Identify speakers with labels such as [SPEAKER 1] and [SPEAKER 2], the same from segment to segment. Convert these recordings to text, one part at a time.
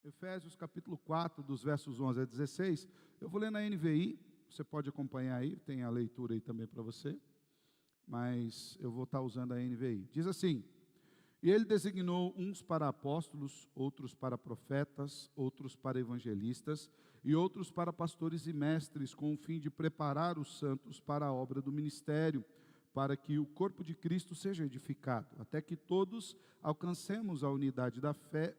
[SPEAKER 1] Efésios capítulo 4, dos versos 11 a 16. Eu vou ler na NVI, você pode acompanhar aí, tem a leitura aí também para você, mas eu vou estar usando a NVI. Diz assim: e ele designou uns para apóstolos, outros para profetas, outros para evangelistas e outros para pastores e mestres, com o fim de preparar os santos para a obra do ministério, para que o corpo de Cristo seja edificado, até que todos alcancemos a unidade da fé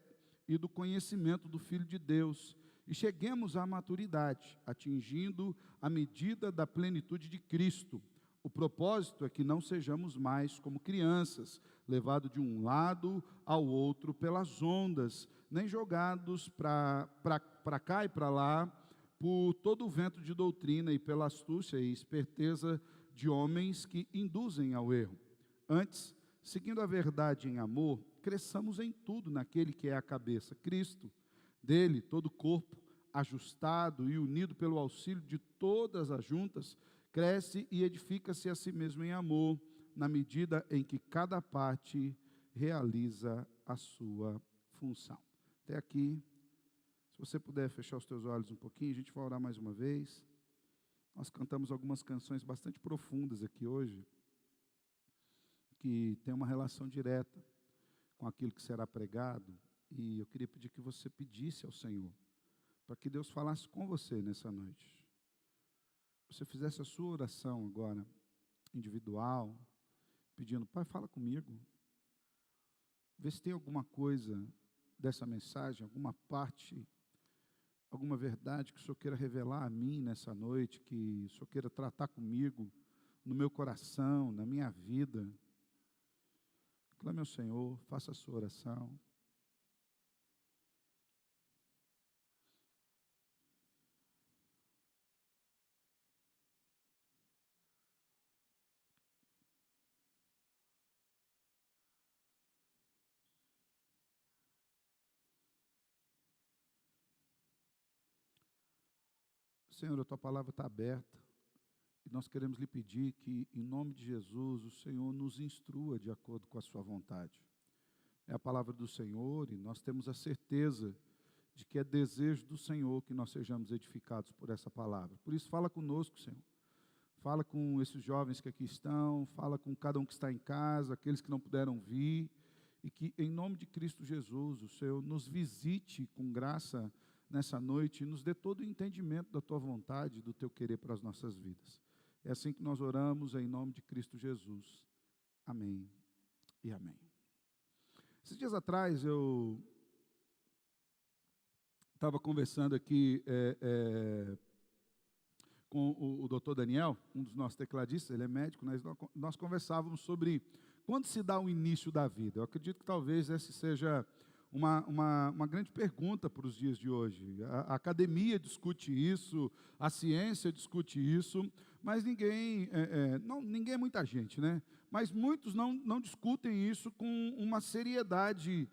[SPEAKER 1] e do conhecimento do Filho de Deus, e cheguemos à maturidade, atingindo a medida da plenitude de Cristo. O propósito é que não sejamos mais como crianças, levados de um lado ao outro pelas ondas, nem jogados para cá e para lá, por todo o vento de doutrina e pela astúcia e esperteza de homens que induzem ao erro. Antes, seguindo a verdade em amor, cresçamos em tudo naquele que é a cabeça, Cristo. Dele, todo o corpo, ajustado e unido pelo auxílio de todas as juntas, cresce e edifica-se a si mesmo em amor, na medida em que cada parte realiza a sua função. Até aqui, se você puder fechar os teus olhos um pouquinho, a gente vai orar mais uma vez. Nós cantamos algumas canções bastante profundas aqui hoje, que tem uma relação direta com aquilo que será pregado, e eu queria pedir que você pedisse ao Senhor, para que Deus falasse com você nessa noite. Você fizesse a sua oração agora, individual, pedindo: Pai, fala comigo, vê se tem alguma coisa dessa mensagem, alguma parte, alguma verdade que o Senhor queira revelar a mim nessa noite, que o Senhor queira tratar comigo, no meu coração, na minha vida. Clame ao Senhor, faça a sua oração. Senhor, a Tua palavra está aberta, e nós queremos lhe pedir que, em nome de Jesus, o Senhor nos instrua de acordo com a Sua vontade. É a palavra do Senhor, e nós temos a certeza de que é desejo do Senhor que nós sejamos edificados por essa palavra. Por isso, fala conosco, Senhor. Fala com esses jovens que aqui estão, fala com cada um que está em casa, aqueles que não puderam vir, e que, em nome de Cristo Jesus, o Senhor nos visite com graça nessa noite e nos dê todo o entendimento da Tua vontade, do Teu querer para as nossas vidas. É assim que nós oramos, em nome de Cristo Jesus. Amém e amém. Esses dias atrás eu estava conversando aqui com o doutor Daniel, um dos nossos tecladistas, ele é médico, nós conversávamos sobre quando se dá o início da vida. Eu acredito que talvez essa seja uma grande pergunta para os dias de hoje. A academia discute isso, a ciência discute isso, mas ninguém é muita gente, né? Mas muitos não discutem isso com uma seriedade,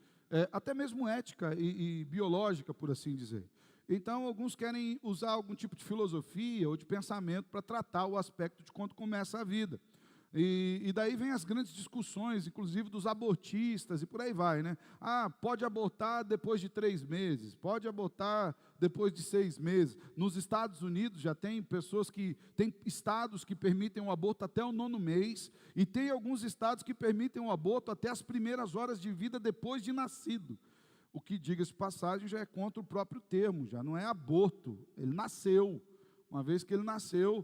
[SPEAKER 1] até mesmo ética e biológica, por assim dizer. Então, alguns querem usar algum tipo de filosofia ou de pensamento para tratar o aspecto de quando começa a vida. E daí vem as grandes discussões, inclusive dos abortistas e por aí vai, né? Pode abortar depois de 3 meses, pode abortar depois de 6 meses. Nos Estados Unidos já tem tem estados que permitem o aborto até o 9º mês, e tem alguns estados que permitem o aborto até as primeiras horas de vida depois de nascido. O que, diga-se de passagem, já é contra o próprio termo, já não é aborto, ele nasceu. Uma vez que ele nasceu,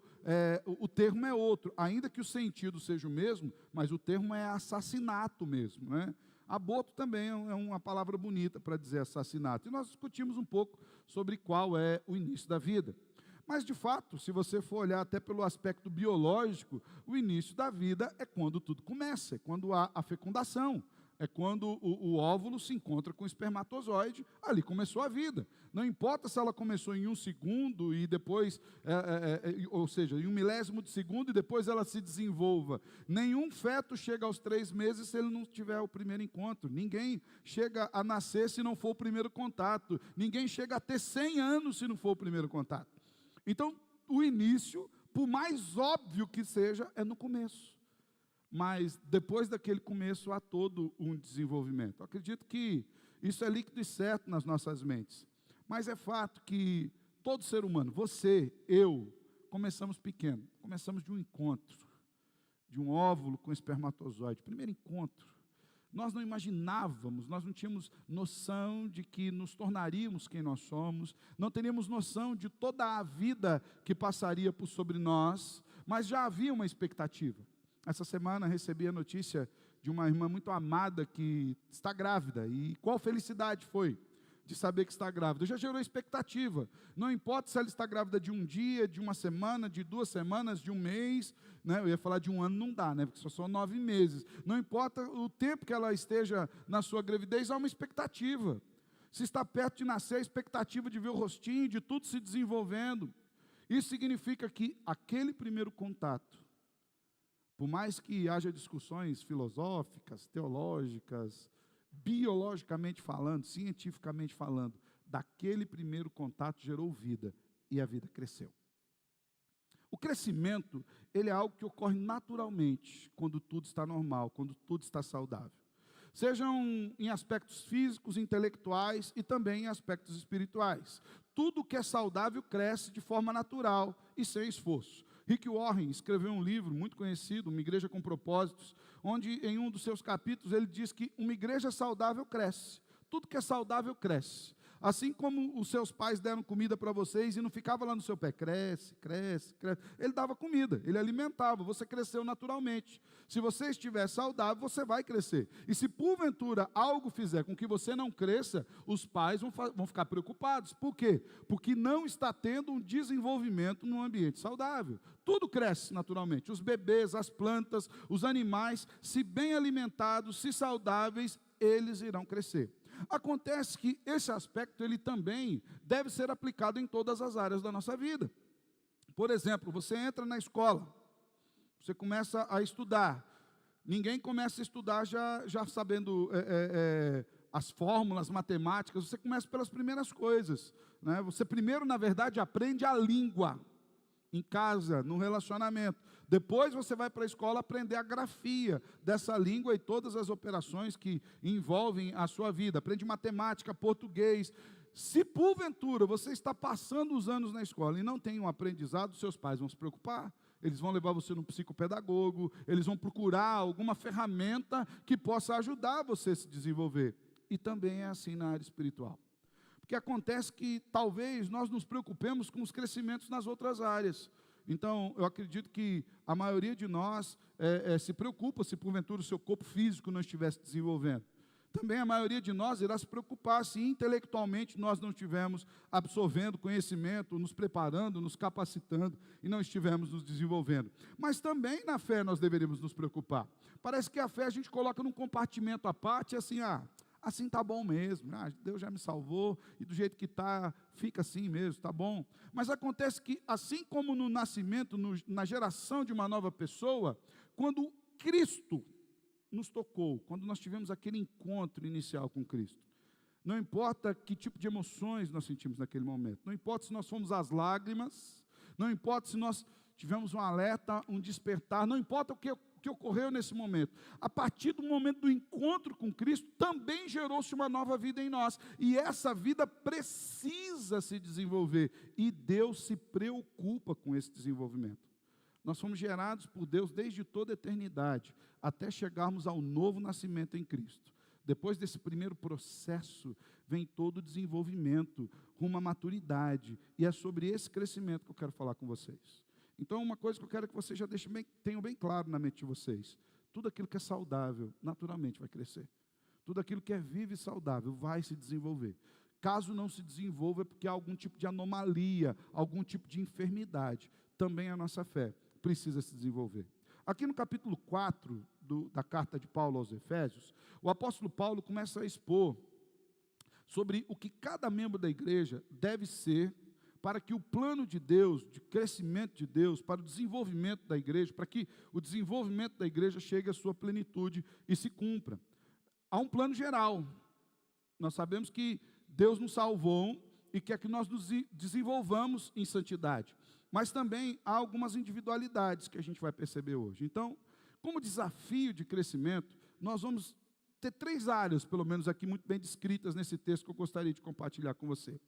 [SPEAKER 1] o termo é outro, ainda que o sentido seja o mesmo, mas o termo é assassinato mesmo, né? Aborto também é uma palavra bonita para dizer assassinato. E nós discutimos um pouco sobre qual é o início da vida. Mas, de fato, se você for olhar até pelo aspecto biológico, o início da vida é quando tudo começa, é quando há a fecundação. É quando o óvulo se encontra com o espermatozoide, ali começou a vida. Não importa se ela começou em 1 segundo e depois, ou seja, em 1 milésimo de segundo e depois ela se desenvolva. Nenhum feto chega aos 3 meses se ele não tiver o primeiro encontro. Ninguém chega a nascer se não for o primeiro contato. Ninguém chega a ter 100 anos se não for o primeiro contato. Então, o início, por mais óbvio que seja, é no começo. Mas depois daquele começo há todo um desenvolvimento. Eu acredito que Isso é líquido e certo nas nossas mentes. Mas é fato que todo ser humano, você, eu, começamos pequeno. Começamos de um encontro, de um óvulo com espermatozoide. Primeiro encontro. Nós não imaginávamos, nós não tínhamos noção de que nos tornaríamos quem nós somos, não teríamos noção de toda a vida que passaria por sobre nós, mas já havia uma expectativa. Essa semana recebi a notícia de uma irmã muito amada que está grávida, e qual felicidade foi de saber que está grávida. Já gerou expectativa, não importa se ela está grávida de um dia, de uma semana, de 2 semanas, de um mês, né? Eu ia falar de um ano, não dá, né? Porque só são 9 meses, não importa o tempo que ela esteja na sua gravidez, há uma expectativa, se está perto de nascer, a expectativa de ver o rostinho, de tudo se desenvolvendo. Isso significa que aquele primeiro contato, por mais que haja discussões filosóficas, teológicas, biologicamente falando, cientificamente falando, daquele primeiro contato gerou vida, e a vida cresceu. O crescimento, ele é algo que ocorre naturalmente, quando tudo está normal, quando tudo está saudável. Sejam em aspectos físicos, intelectuais e também em aspectos espirituais. Tudo que é saudável cresce de forma natural e sem esforço. Rick Warren escreveu um livro muito conhecido, Uma Igreja com Propósitos, onde em um dos seus capítulos ele diz que uma igreja saudável cresce. Tudo que é saudável cresce. Assim como os seus pais deram comida para vocês e não ficava lá no seu pé, cresce, cresce, cresce. Ele dava comida, ele alimentava, você cresceu naturalmente. Se você estiver saudável, você vai crescer. E se porventura algo fizer com que você não cresça, os pais vão ficar preocupados. Por quê? Porque não está tendo um desenvolvimento num ambiente saudável. Tudo cresce naturalmente. Os bebês, as plantas, os animais, se bem alimentados, se saudáveis, eles irão crescer. Acontece que esse aspecto, ele também deve ser aplicado em todas as áreas da nossa vida. Por exemplo, você entra na escola, você começa a estudar. Ninguém começa a estudar já sabendo as fórmulas matemáticas, você começa pelas primeiras coisas, né? Você primeiro, na verdade, aprende a língua, em casa, no relacionamento. Depois você vai para a escola aprender a grafia dessa língua e todas as operações que envolvem a sua vida. Aprende matemática, português. Se porventura você está passando os anos na escola e não tem um aprendizado, seus pais vão se preocupar. Eles vão levar você num psicopedagogo, eles vão procurar alguma ferramenta que possa ajudar você a se desenvolver. E também é assim na área espiritual. Porque acontece que talvez nós nos preocupemos com os crescimentos nas outras áreas. Então, eu acredito que a maioria de nós se preocupa se porventura o seu corpo físico não estivesse desenvolvendo. Também a maioria de nós irá se preocupar se intelectualmente nós não estivermos absorvendo conhecimento, nos preparando, nos capacitando e não estivermos nos desenvolvendo. Mas também na fé nós deveríamos nos preocupar. Parece que a fé a gente coloca num compartimento à parte, assim, assim está bom mesmo, Deus já me salvou, e do jeito que está, fica assim mesmo, está bom. Mas acontece que, assim como no nascimento, na geração de uma nova pessoa, quando Cristo nos tocou, quando nós tivemos aquele encontro inicial com Cristo, não importa que tipo de emoções nós sentimos naquele momento, não importa se nós fomos às lágrimas, não importa se nós tivemos um alerta, um despertar, não importa o que ocorreu nesse momento. A partir do momento do encontro com Cristo, também gerou-se uma nova vida em nós, e essa vida precisa se desenvolver, e Deus se preocupa com esse desenvolvimento. Nós fomos gerados por Deus desde toda a eternidade, até chegarmos ao novo nascimento em Cristo. Depois desse primeiro processo, vem todo o desenvolvimento, rumo à maturidade, e é sobre esse crescimento que eu quero falar com vocês. Então, uma coisa que eu quero que vocês já tenham bem claro na mente de vocês: tudo aquilo que é saudável, naturalmente vai crescer. Tudo aquilo que é vivo e saudável vai se desenvolver. Caso não se desenvolva, é porque há algum tipo de anomalia, algum tipo de enfermidade. Também a nossa fé precisa se desenvolver. Aqui no capítulo 4 da carta de Paulo aos Efésios, o apóstolo Paulo começa a expor sobre o que cada membro da igreja deve ser para que o plano de Deus, de crescimento de Deus, para o desenvolvimento da igreja, para que o desenvolvimento da igreja chegue à sua plenitude e se cumpra. Há um plano geral. Nós sabemos que Deus nos salvou e quer que nós nos desenvolvamos em santidade. Mas também há algumas individualidades que a gente vai perceber hoje. Então, como desafio de crescimento, nós vamos ter 3 áreas, pelo menos aqui, muito bem descritas nesse texto que eu gostaria de compartilhar com você.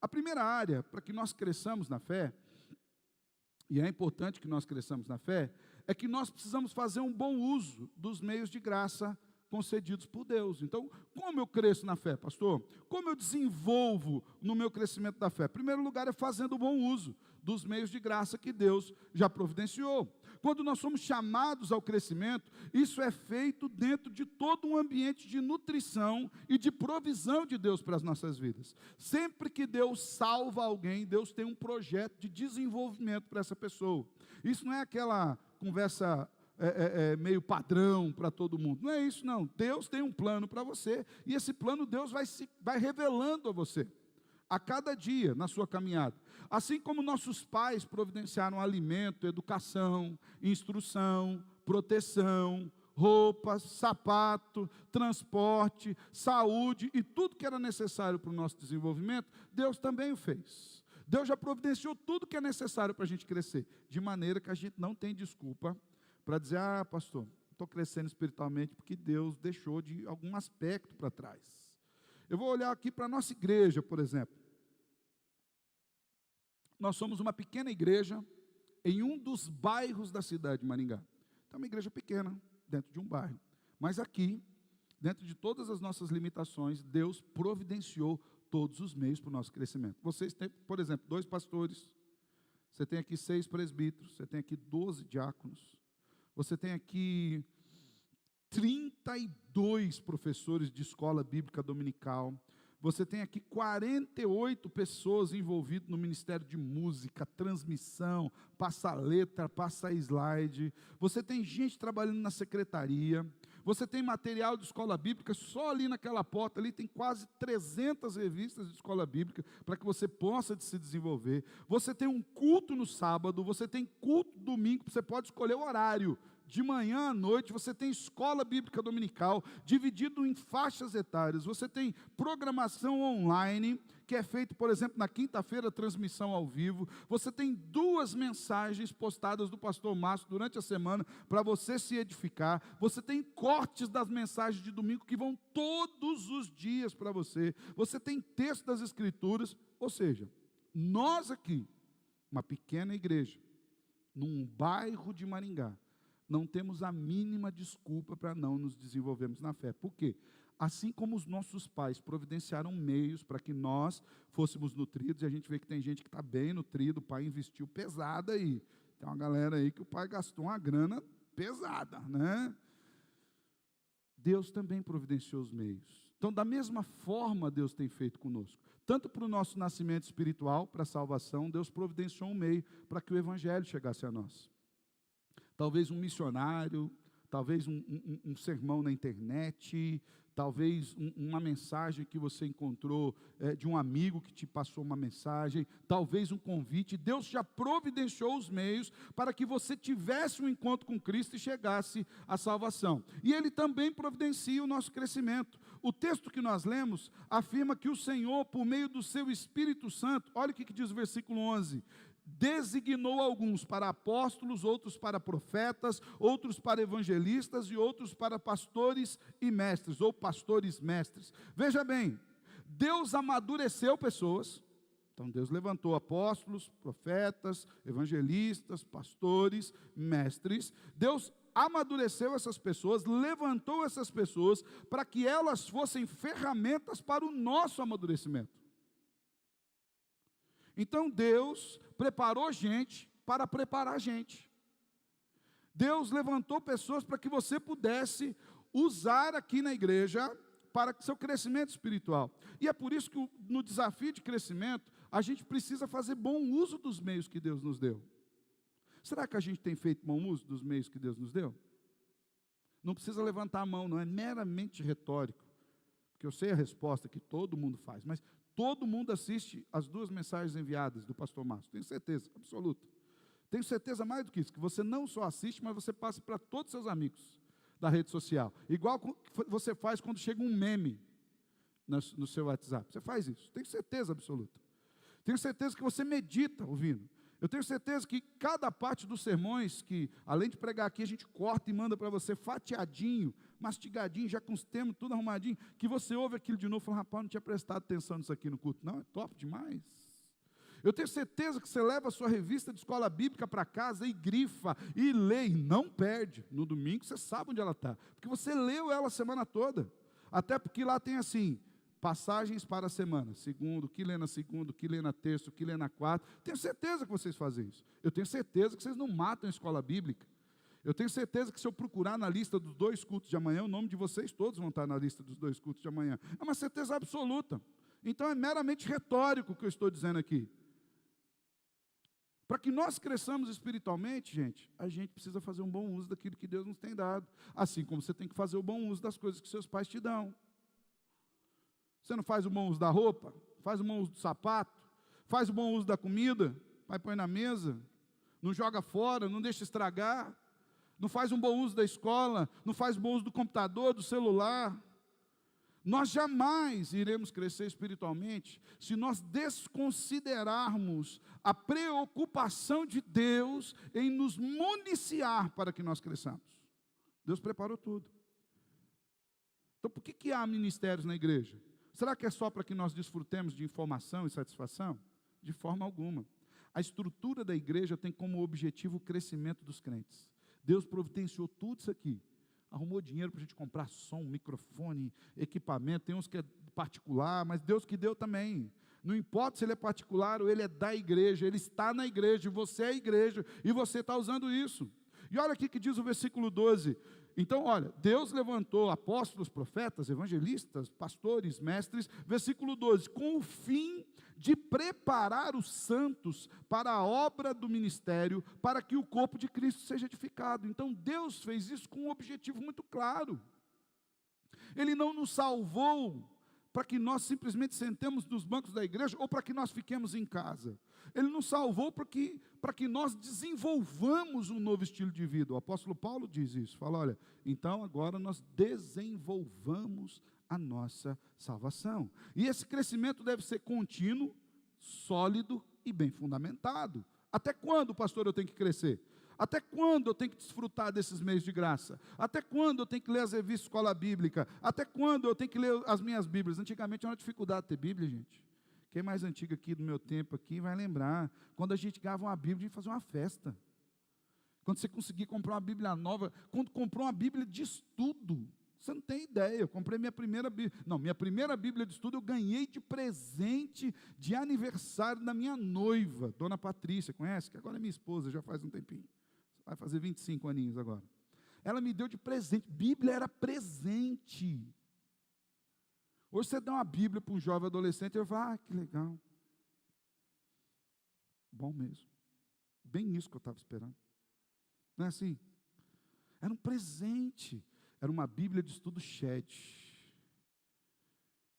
[SPEAKER 1] A primeira área, para que nós cresçamos na fé, e é importante que nós cresçamos na fé, é que nós precisamos fazer um bom uso dos meios de graça concedidos por Deus. Então, como eu cresço na fé, pastor? Como eu desenvolvo no meu crescimento da fé? Em primeiro lugar, é fazendo bom uso dos meios de graça que Deus já providenciou. Quando nós somos chamados ao crescimento, isso é feito dentro de todo um ambiente de nutrição e de provisão de Deus para as nossas vidas. Sempre que Deus salva alguém, Deus tem um projeto de desenvolvimento para essa pessoa. Isso não é aquela conversa meio padrão para todo mundo. Não é isso, não. Deus tem um plano para você, e esse plano Deus vai revelando a você a cada dia na sua caminhada. Assim como nossos pais providenciaram alimento, educação, instrução, proteção, roupas, sapato, transporte, saúde e tudo que era necessário para o nosso desenvolvimento, Deus também o fez. Deus já providenciou tudo que é necessário para a gente crescer, de maneira que a gente não tem desculpa para dizer, pastor, estou crescendo espiritualmente porque Deus deixou de algum aspecto para trás. Eu vou olhar aqui para a nossa igreja, por exemplo. Nós somos uma pequena igreja em um dos bairros da cidade de Maringá. Então, é uma igreja pequena, dentro de um bairro. Mas aqui, dentro de todas as nossas limitações, Deus providenciou todos os meios para o nosso crescimento. Vocês têm, por exemplo, 2 pastores, você tem aqui 6 presbíteros, você tem aqui 12 diáconos, você tem aqui 32 professores de escola bíblica dominical, você tem aqui 48 pessoas envolvidas no ministério de música, transmissão, passa-letra, passa-slide, você tem gente trabalhando na secretaria, você tem material de escola bíblica, só ali naquela porta, ali tem quase 300 revistas de escola bíblica, para que você possa se desenvolver. Você tem um culto no sábado, você tem culto domingo, você pode escolher o horário. De manhã à noite, você tem escola bíblica dominical, dividido em faixas etárias. Você tem programação online, que é feito, por exemplo, na quinta-feira, transmissão ao vivo. Você tem 2 mensagens postadas do pastor Márcio durante a semana, para você se edificar. Você tem cortes das mensagens de domingo, que vão todos os dias para você. Você tem texto das escrituras, ou seja, nós aqui, uma pequena igreja, num bairro de Maringá, não temos a mínima desculpa para não nos desenvolvermos na fé. Por quê? Assim como os nossos pais providenciaram meios para que nós fôssemos nutridos, e a gente vê que tem gente que está bem nutrido, o pai investiu pesado aí. Tem uma galera aí que o pai gastou uma grana pesada, né? Deus também providenciou os meios. Então, da mesma forma, Deus tem feito conosco. Tanto para o nosso nascimento espiritual, para a salvação, Deus providenciou um meio para que o evangelho chegasse a nós. Talvez um missionário, talvez um sermão na internet, talvez uma mensagem que você encontrou de um amigo que te passou uma mensagem, talvez um convite. Deus já providenciou os meios para que você tivesse um encontro com Cristo e chegasse à salvação. E Ele também providencia o nosso crescimento. O texto que nós lemos afirma que o Senhor, por meio do seu Espírito Santo, olha o que diz o versículo 11, designou alguns para apóstolos, outros para profetas, outros para evangelistas e outros para pastores e mestres, ou pastores mestres. Veja bem, Deus amadureceu pessoas, então Deus levantou apóstolos, profetas, evangelistas, pastores, mestres. Deus amadureceu essas pessoas, levantou essas pessoas para que elas fossem ferramentas para o nosso amadurecimento. Então Deus preparou gente para preparar gente. Deus levantou pessoas para que você pudesse usar aqui na igreja para seu crescimento espiritual. E é por isso que no desafio de crescimento, a gente precisa fazer bom uso dos meios que Deus nos deu. Será que a gente tem feito bom uso dos meios que Deus nos deu? Não precisa levantar a mão, não é meramente retórico, porque eu sei a resposta que todo mundo faz, mas todo mundo assiste as 2 mensagens enviadas do pastor Márcio, tenho certeza, absoluta. Tenho certeza mais do que isso, que você não só assiste, mas você passa para todos os seus amigos da rede social. Igual você faz quando chega um meme no seu WhatsApp. Você faz isso, tenho certeza absoluta. Tenho certeza que você medita ouvindo. Eu tenho certeza que cada parte dos sermões, que além de pregar aqui, a gente corta e manda para você fatiadinho, mastigadinho, já com os termos tudo arrumadinho, que você ouve aquilo de novo e fala, rapaz, não tinha prestado atenção nisso aqui no culto. Não, é top demais. Eu tenho certeza que você leva a sua revista de escola bíblica para casa e grifa, e lê, e não perde. No domingo você sabe onde ela está, porque você leu ela a semana toda. Até porque lá tem assim, passagens para a semana, segundo, o que lê na segunda, o que lê na terça, o que lê na quarta. Tenho certeza que vocês fazem isso. Eu tenho certeza que vocês não matam a escola bíblica. Eu tenho certeza que se eu procurar na lista dos 2 cultos de amanhã, o nome de vocês todos vão estar na lista dos 2 cultos de amanhã. É uma certeza absoluta. Então é meramente retórico o que eu estou dizendo aqui. Para que nós cresçamos espiritualmente, gente, a gente precisa fazer um bom uso daquilo que Deus nos tem dado. Assim como você tem que fazer o bom uso das coisas que seus pais te dão. Você não faz o bom uso da roupa, faz o bom uso do sapato, faz o bom uso da comida, pai põe na mesa, não joga fora, não deixa estragar, não faz um bom uso da escola, não faz bom uso do computador, do celular. Nós jamais iremos crescer espiritualmente se nós desconsiderarmos a preocupação de Deus em nos municiar para que nós cresçamos. Deus preparou tudo. Então, por que há ministérios na igreja? Será que é só para que nós desfrutemos de informação e satisfação? De forma alguma. A estrutura da igreja tem como objetivo o crescimento dos crentes. Deus providenciou tudo isso aqui. Arrumou dinheiro para a gente comprar som, microfone, equipamento. Tem uns que é particular, mas Deus que deu também. Não importa se ele é particular ou ele é da igreja, ele está na igreja, você é a igreja, e você está usando isso. E olha aqui que diz o versículo 12. Então, olha, Deus levantou apóstolos, profetas, evangelistas, pastores, mestres, versículo 12, com o fim de preparar os santos para a obra do ministério, para que o corpo de Cristo seja edificado. Então, Deus fez isso com um objetivo muito claro. Ele não nos salvou para que nós simplesmente sentemos nos bancos da igreja ou para que nós fiquemos em casa. Ele nos salvou para que nós desenvolvamos um novo estilo de vida. O apóstolo Paulo diz isso, fala, olha, então agora nós desenvolvamos a nossa salvação. E esse crescimento deve ser contínuo, sólido e bem fundamentado. Até quando, pastor, eu tenho que crescer? Até quando eu tenho que desfrutar desses meios de graça? Até quando eu tenho que ler as revistas de escola bíblica? Até quando eu tenho que ler as minhas bíblias? Antigamente era uma dificuldade de ter bíblia, gente. Quem é mais antigo aqui do meu tempo aqui vai lembrar. Quando a gente ganhava uma bíblia, a gente fazia uma festa. Quando você conseguia comprar uma bíblia nova, quando comprou uma bíblia de estudo, você não tem ideia, eu comprei minha primeira bíblia. Não, minha primeira bíblia de estudo eu ganhei de presente de aniversário da minha noiva, Dona Patrícia, conhece? Que agora é minha esposa, já faz um tempinho. Vai fazer 25 aninhos agora. Ela me deu de presente. Bíblia era presente. Hoje você dá uma Bíblia para um jovem adolescente e ele fala, que legal. Bom mesmo. Bem isso que eu estava esperando. Não é assim? Era um presente. Era uma Bíblia de estudo Shed.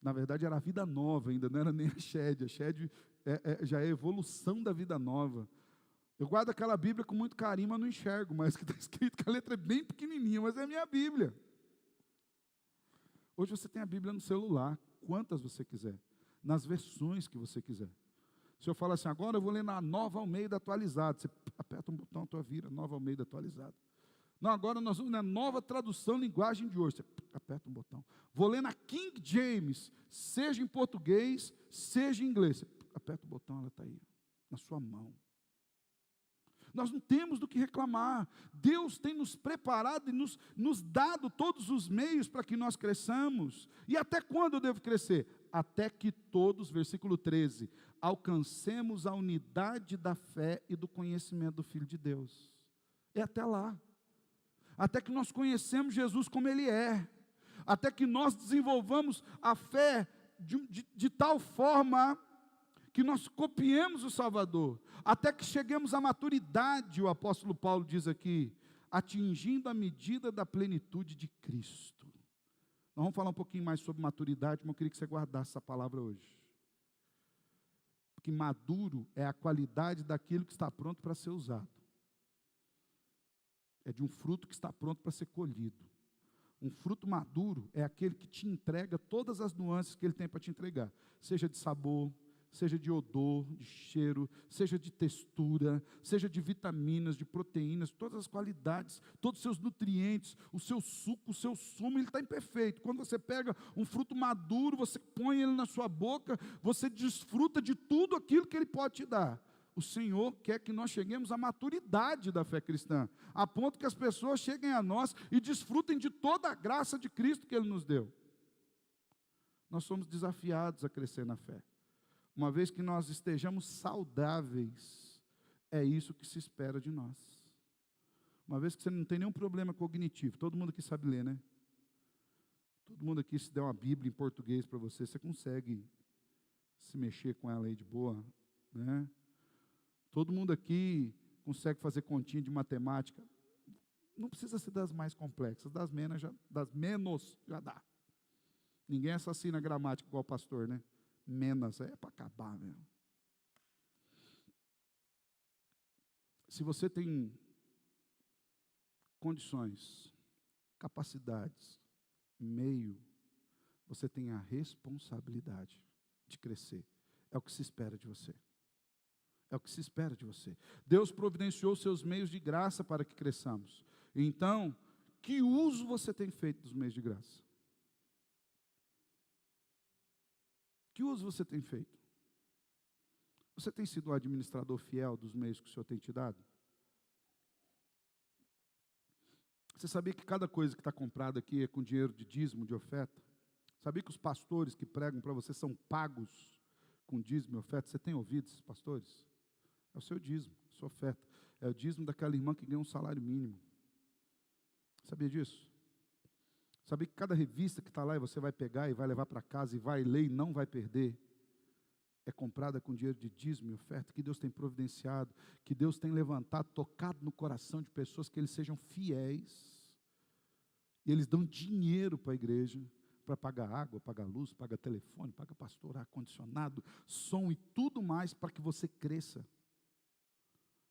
[SPEAKER 1] Na verdade era a Vida Nova ainda, não era nem a Shed. A Shed já é a evolução da Vida Nova. Eu guardo aquela Bíblia com muito carinho, mas não enxergo mais, que está escrito que a letra é bem pequenininha, mas é a minha Bíblia. Hoje você tem a Bíblia no celular, quantas você quiser, nas versões que você quiser. Se eu falar assim, agora eu vou ler na Nova Almeida atualizada, você aperta um botão, a tua vira, Nova Almeida atualizada. Não, agora nós vamos na Nova Tradução Linguagem de Hoje, você aperta um botão. Vou ler na King James, seja em português, seja em inglês, você aperta o botão, ela está aí, na sua mão. Nós não temos do que reclamar. Deus tem nos preparado e nos dado todos os meios para que nós cresçamos. E até quando eu devo crescer? Até que todos, versículo 13, alcancemos a unidade da fé e do conhecimento do Filho de Deus. É até lá. Até que nós conhecemos Jesus como Ele é. Até que nós desenvolvamos a fé de tal forma que nós copiemos o Salvador, até que cheguemos à maturidade, o apóstolo Paulo diz aqui, atingindo a medida da plenitude de Cristo. Nós vamos falar um pouquinho mais sobre maturidade, mas eu queria que você guardasse essa palavra hoje. Porque maduro é a qualidade daquilo que está pronto para ser usado. É de um fruto que está pronto para ser colhido. Um fruto maduro é aquele que te entrega todas as nuances que ele tem para te entregar, seja de sabor, seja de odor, de cheiro, seja de textura, seja de vitaminas, de proteínas, todas as qualidades, todos os seus nutrientes, o seu suco, o seu sumo, ele está imperfeito. Quando você pega um fruto maduro, você põe ele na sua boca, você desfruta de tudo aquilo que ele pode te dar. O Senhor quer que nós cheguemos à maturidade da fé cristã, a ponto que as pessoas cheguem a nós e desfrutem de toda a graça de Cristo que Ele nos deu. Nós somos desafiados a crescer na fé. Uma vez que nós estejamos saudáveis, é isso que se espera de nós. Uma vez que você não tem nenhum problema cognitivo, todo mundo aqui sabe ler, né? Todo mundo aqui, se der uma Bíblia em português para você, você consegue se mexer com ela aí de boa, né? Todo mundo aqui consegue fazer continha de matemática. Não precisa ser das mais complexas, das menos já dá. Ninguém assassina a gramática igual o pastor, né? Menos, é para acabar mesmo. Se você tem condições, capacidades, meio, você tem a responsabilidade de crescer. É o que se espera de você. É o que se espera de você. Deus providenciou seus meios de graça para que cresçamos. Então, que uso você tem feito dos meios de graça? Que uso você tem feito? Você tem sido o administrador fiel dos meios que o Senhor tem te dado? Você sabia que cada coisa que está comprada aqui é com dinheiro de dízimo, de oferta? Sabia que os pastores que pregam para você são pagos com dízimo e oferta? Você tem ouvido esses pastores? É o seu dízimo, a sua oferta. É o dízimo daquela irmã que ganha um salário mínimo. Sabia disso? Sabia que cada revista que está lá e você vai pegar e vai levar para casa e vai ler e não vai perder, é comprada com dinheiro de dízimo e oferta, que Deus tem providenciado, que Deus tem levantado, tocado no coração de pessoas que eles sejam fiéis. E eles dão dinheiro para a igreja, para pagar água, pagar luz, pagar telefone, pagar pastor, ar-condicionado, som e tudo mais para que você cresça.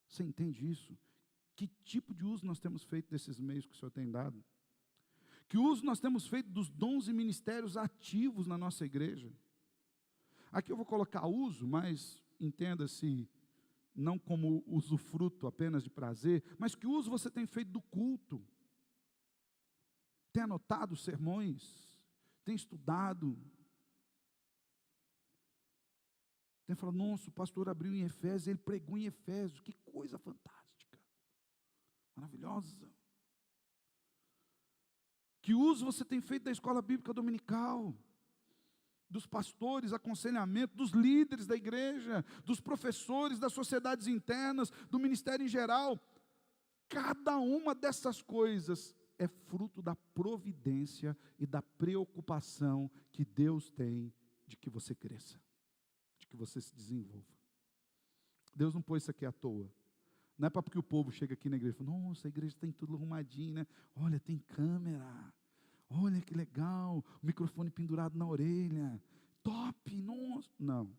[SPEAKER 1] Você entende isso? Que tipo de uso nós temos feito desses meios que o Senhor tem dado? Que uso nós temos feito dos dons e ministérios ativos na nossa igreja? Aqui eu vou colocar uso, mas entenda-se, não como usufruto apenas de prazer, mas que uso você tem feito do culto? Tem anotado os sermões? Tem estudado? Tem falado, nossa, o pastor abriu em Efésios, ele pregou em Efésios, que coisa fantástica, maravilhosa. Que uso você tem feito da escola bíblica dominical, dos pastores, aconselhamento, dos líderes da igreja, dos professores, das sociedades internas, do ministério em geral? Cada uma dessas coisas é fruto da providência e da preocupação que Deus tem de que você cresça, de que você se desenvolva. Deus não pôs isso aqui à toa. Não é para porque o povo chega aqui na igreja e fala, nossa, a igreja tem tudo arrumadinho, né? Olha, tem câmera. Olha que legal, o microfone pendurado na orelha. Top, nossa. Não.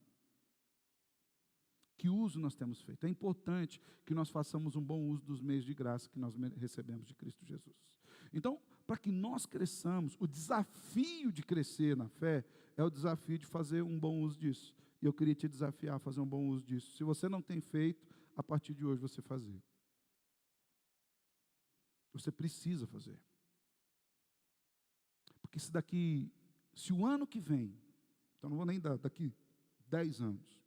[SPEAKER 1] Que uso nós temos feito? É importante que nós façamos um bom uso dos meios de graça que nós recebemos de Cristo Jesus. Então, para que nós cresçamos, o desafio de crescer na fé é o desafio de fazer um bom uso disso. E eu queria te desafiar a fazer um bom uso disso. Se você não tem feito, a partir de hoje você fazer. Você precisa fazer. Porque se o ano que vem, então não vou nem dar, daqui 10 anos,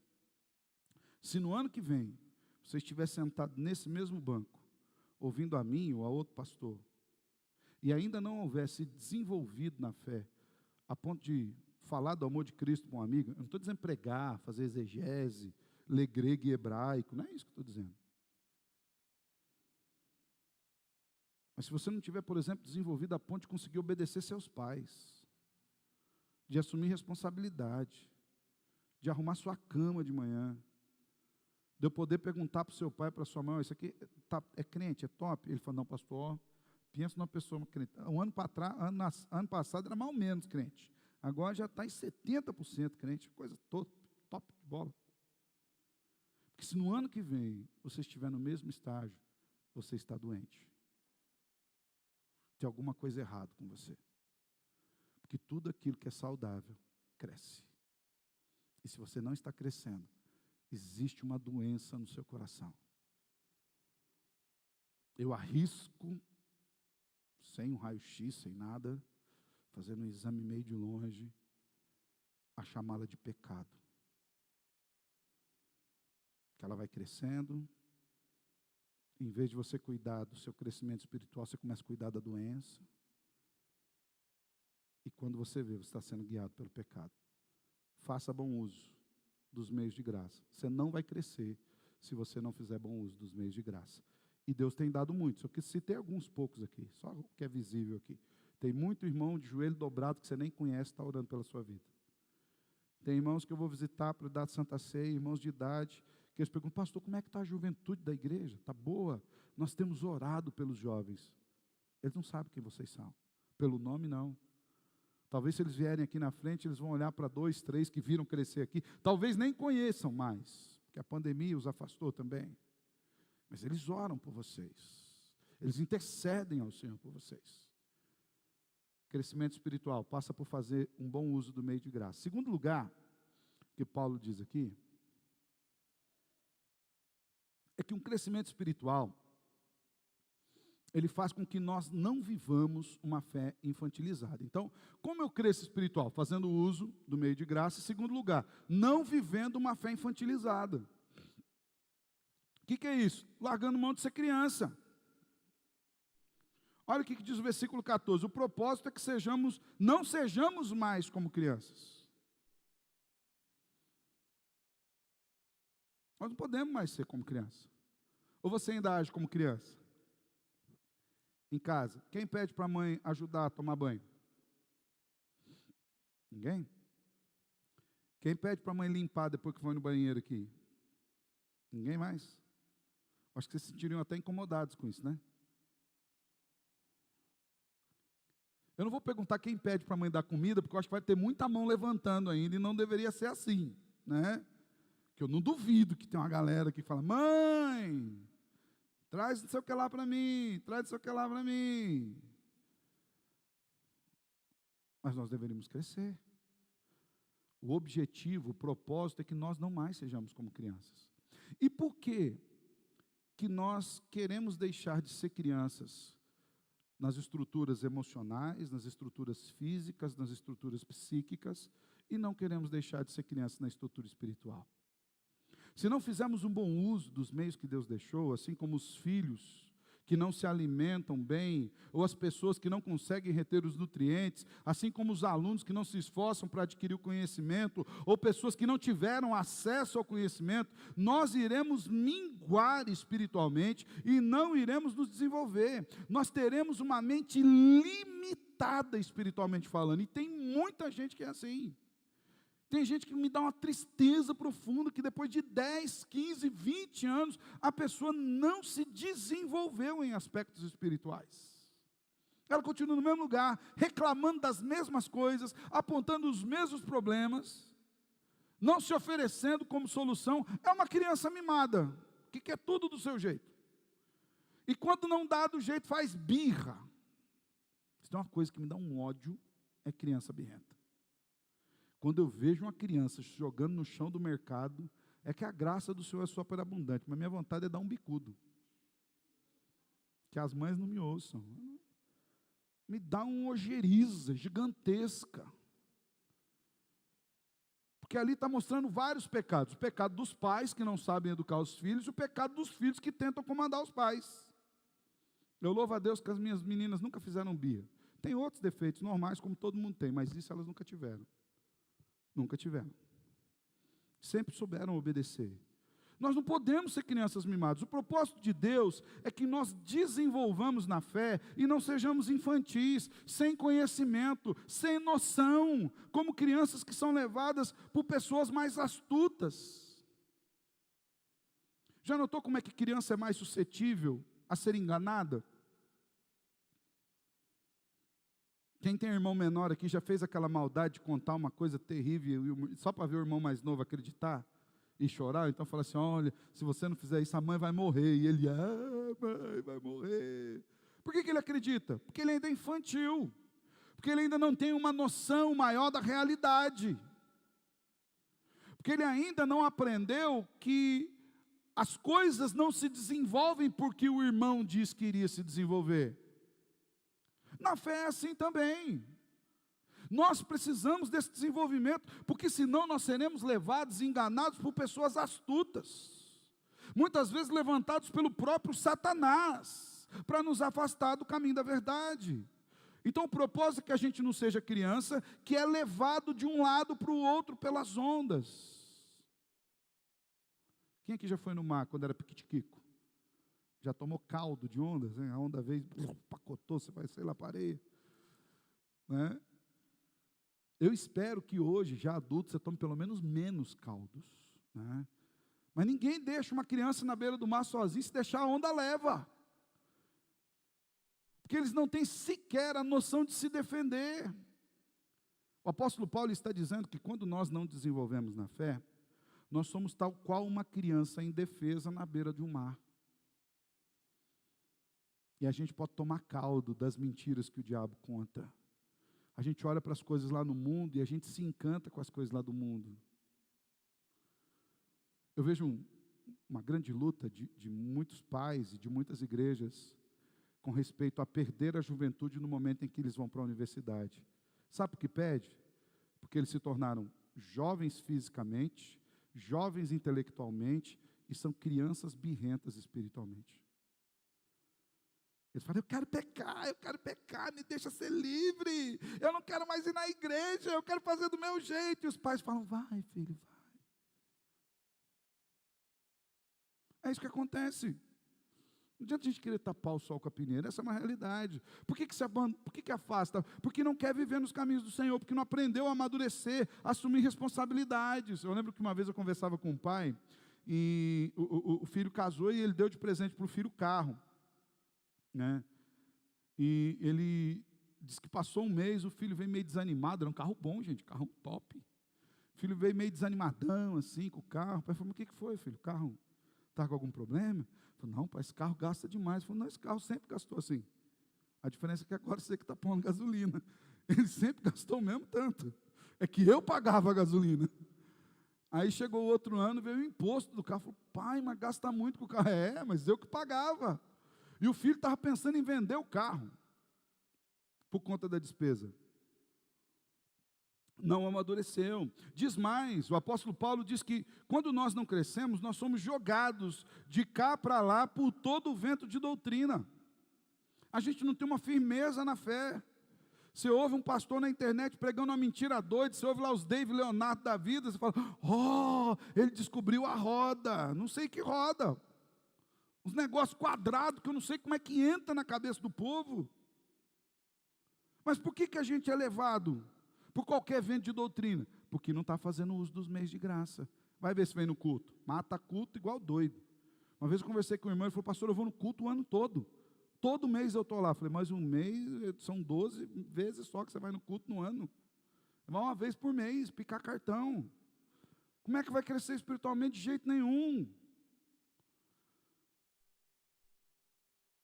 [SPEAKER 1] se no ano que vem você estiver sentado nesse mesmo banco, ouvindo a mim ou a outro pastor, e ainda não houver se desenvolvido na fé, a ponto de falar do amor de Cristo para um amigo, eu não estou dizendo pregar, fazer exegese, ler grego e hebraico, não é isso que eu estou dizendo. Mas se você não tiver, por exemplo, desenvolvido a ponto de conseguir obedecer seus pais, de assumir responsabilidade, de arrumar sua cama de manhã, de eu poder perguntar para o seu pai, para a sua mãe, isso aqui é crente, é top? Ele falou, não, pastor, pensa numa pessoa crente. Ano passado era mais ou menos crente. Agora já está em 70% crente, coisa top de bola. Porque se no ano que vem você estiver no mesmo estágio, você está doente. Tem alguma coisa errada com você. Porque tudo aquilo que é saudável, cresce. E se você não está crescendo, existe uma doença no seu coração. Eu arrisco, sem um raio-x, sem nada, fazendo um exame meio de longe, a chamá-la de pecado. Que ela vai crescendo, em vez de você cuidar do seu crescimento espiritual, você começa a cuidar da doença. E quando você vê, você está sendo guiado pelo pecado. Faça bom uso dos meios de graça. Você não vai crescer se você não fizer bom uso dos meios de graça. E Deus tem dado muito. Só que citei alguns poucos aqui, só o que é visível aqui. Tem muito irmão de joelho dobrado que você nem conhece, está orando pela sua vida. Tem irmãos que eu vou visitar para dar Santa Ceia, irmãos de idade, que eles perguntam, pastor, como é que está a juventude da igreja? Está boa? Nós temos orado pelos jovens. Eles não sabem quem vocês são. Pelo nome, não. Talvez se eles vierem aqui na frente, eles vão olhar para 2, 3 que viram crescer aqui. Talvez nem conheçam mais, porque a pandemia os afastou também. Mas eles oram por vocês. Eles intercedem ao Senhor por vocês. Crescimento espiritual passa por fazer um bom uso do meio de graça. Segundo lugar, que Paulo diz aqui, é que um crescimento espiritual, ele faz com que nós não vivamos uma fé infantilizada. Então, como eu cresço espiritual? Fazendo uso do meio de graça. Em segundo lugar, não vivendo uma fé infantilizada. O que é isso? Largando mão de ser criança. Olha o que diz o versículo 14. O propósito é que não sejamos mais como crianças. Nós não podemos mais ser como criança. Ou você ainda age como criança? Em casa, quem pede para a mãe ajudar a tomar banho? Ninguém? Quem pede para a mãe limpar depois que foi no banheiro aqui? Ninguém mais? Acho que vocês se sentiriam até incomodados com isso, né? Eu não vou perguntar quem pede para a mãe dar comida, porque eu acho que vai ter muita mão levantando ainda, e não deveria ser assim, né? Que eu não duvido que tem uma galera que fala, mãe, traz não sei o que lá para mim, traz não sei o que lá para mim. Mas nós deveríamos crescer. O objetivo, o propósito é que nós não mais sejamos como crianças. E por que nós queremos deixar de ser crianças? Nas estruturas emocionais, nas estruturas físicas, nas estruturas psíquicas, e não queremos deixar de ser crianças na estrutura espiritual. Se não fizermos um bom uso dos meios que Deus deixou, assim como os filhos que não se alimentam bem, ou as pessoas que não conseguem reter os nutrientes, assim como os alunos que não se esforçam para adquirir o conhecimento, ou pessoas que não tiveram acesso ao conhecimento, nós iremos minguar espiritualmente e não iremos nos desenvolver. Nós teremos uma mente limitada espiritualmente falando, e tem muita gente que é assim. Tem gente que me dá uma tristeza profunda, que depois de 10, 15, 20 anos, a pessoa não se desenvolveu em aspectos espirituais. Ela continua no mesmo lugar, reclamando das mesmas coisas, apontando os mesmos problemas, não se oferecendo como solução. É uma criança mimada, que quer tudo do seu jeito. E quando não dá do jeito, faz birra. Se tem uma coisa que me dá um ódio, é criança birrenta. Quando eu vejo uma criança jogando no chão do mercado, é que a graça do Senhor é superabundante, mas minha vontade é dar um bicudo. Que as mães não me ouçam. Me dá uma ojeriza gigantesca. Porque ali está mostrando vários pecados. O pecado dos pais que não sabem educar os filhos, e o pecado dos filhos que tentam comandar os pais. Eu louvo a Deus que as minhas meninas nunca fizeram birra. Tem outros defeitos normais, como todo mundo tem, mas isso elas nunca tiveram. Nunca tiveram. Sempre souberam obedecer. Nós não podemos ser crianças mimadas. O propósito de Deus é que nós desenvolvamos na fé e não sejamos infantis, sem conhecimento, sem noção, como crianças que são levadas por pessoas mais astutas. Já notou como é que criança é mais suscetível a ser enganada? Quem tem irmão menor aqui já fez aquela maldade de contar uma coisa terrível, só para ver o irmão mais novo acreditar e chorar? Então fala assim, olha, se você não fizer isso, a mãe vai morrer. E ele, mãe, vai morrer. Por que ele acredita? Porque ele ainda é infantil. Porque ele ainda não tem uma noção maior da realidade. Porque ele ainda não aprendeu que as coisas não se desenvolvem porque o irmão diz que iria se desenvolver. Na fé é assim também. Nós precisamos desse desenvolvimento, porque senão nós seremos levados e enganados por pessoas astutas, muitas vezes levantados pelo próprio Satanás, para nos afastar do caminho da verdade. Então o propósito é que a gente não seja criança, que é levado de um lado para o outro pelas ondas. Quem aqui já foi no mar quando era piquitiquico? Já tomou caldo de ondas? Hein? A onda veio, pacotou, você vai sair lá para a areia. Né? Eu espero que hoje, já adulto, você tome pelo menos menos caldos. Né? Mas ninguém deixa uma criança na beira do mar sozinha, se deixar a onda leva. Porque eles não têm sequer a noção de se defender. O apóstolo Paulo está dizendo que quando nós não desenvolvemos na fé, nós somos tal qual uma criança indefesa na beira de um mar. E a gente pode tomar caldo das mentiras que o diabo conta. A gente olha para as coisas lá no mundo e a gente se encanta com as coisas lá do mundo. Eu vejo uma grande luta de muitos pais e de muitas igrejas com respeito a perder a juventude no momento em que eles vão para a universidade. Sabe por que pede? Porque eles se tornaram jovens fisicamente, jovens intelectualmente e são crianças birrentas espiritualmente. Eles falam, eu quero pecar, me deixa ser livre, eu não quero mais ir na igreja, eu quero fazer do meu jeito. E os pais falam, vai filho, vai. É isso que acontece. Não adianta a gente querer tapar o sol com a peneira, essa é uma realidade. Por que afasta? Porque não quer viver nos caminhos do Senhor, porque não aprendeu a amadurecer, a assumir responsabilidades. Eu lembro que uma vez eu conversava com um pai, e o filho casou e ele deu de presente para o filho carro. Né? E ele disse que passou um mês, o filho veio meio desanimado, era um carro bom, gente, carro top. O filho veio meio desanimadão, assim, com o carro. O pai falou, mas o que foi, filho? O carro está com algum problema? Ele falou, não, pai, esse carro gasta demais. Ele falou, não, esse carro sempre gastou assim. A diferença é que agora você que está pondo gasolina. Ele sempre gastou o mesmo tanto. É que eu pagava a gasolina. Aí chegou o outro ano, veio o imposto do carro. Falou, pai, mas gasta muito com o carro. É, mas eu que pagava. E o filho estava pensando em vender o carro, por conta da despesa. Não amadureceu. Diz mais, o apóstolo Paulo diz que quando nós não crescemos, nós somos jogados de cá para lá por todo o vento de doutrina. A gente não tem uma firmeza na fé. Você ouve um pastor na internet pregando uma mentira doida, você ouve lá os David Leonardo da vida, você fala, ele descobriu a roda. Não sei que roda. Uns negócios quadrados que eu não sei como é que entra na cabeça do povo. Mas por que a gente é levado por qualquer vento de doutrina? Porque não está fazendo uso dos meios de graça. Vai ver se vem no culto. Mata culto igual doido. Uma vez eu conversei com o irmão, ele falou, pastor, eu vou no culto o ano todo. Todo mês eu estou lá. Eu falei, mas um mês são 12 vezes só que você vai no culto no ano. Vai uma vez por mês, picar cartão. Como é que vai crescer espiritualmente? De jeito nenhum.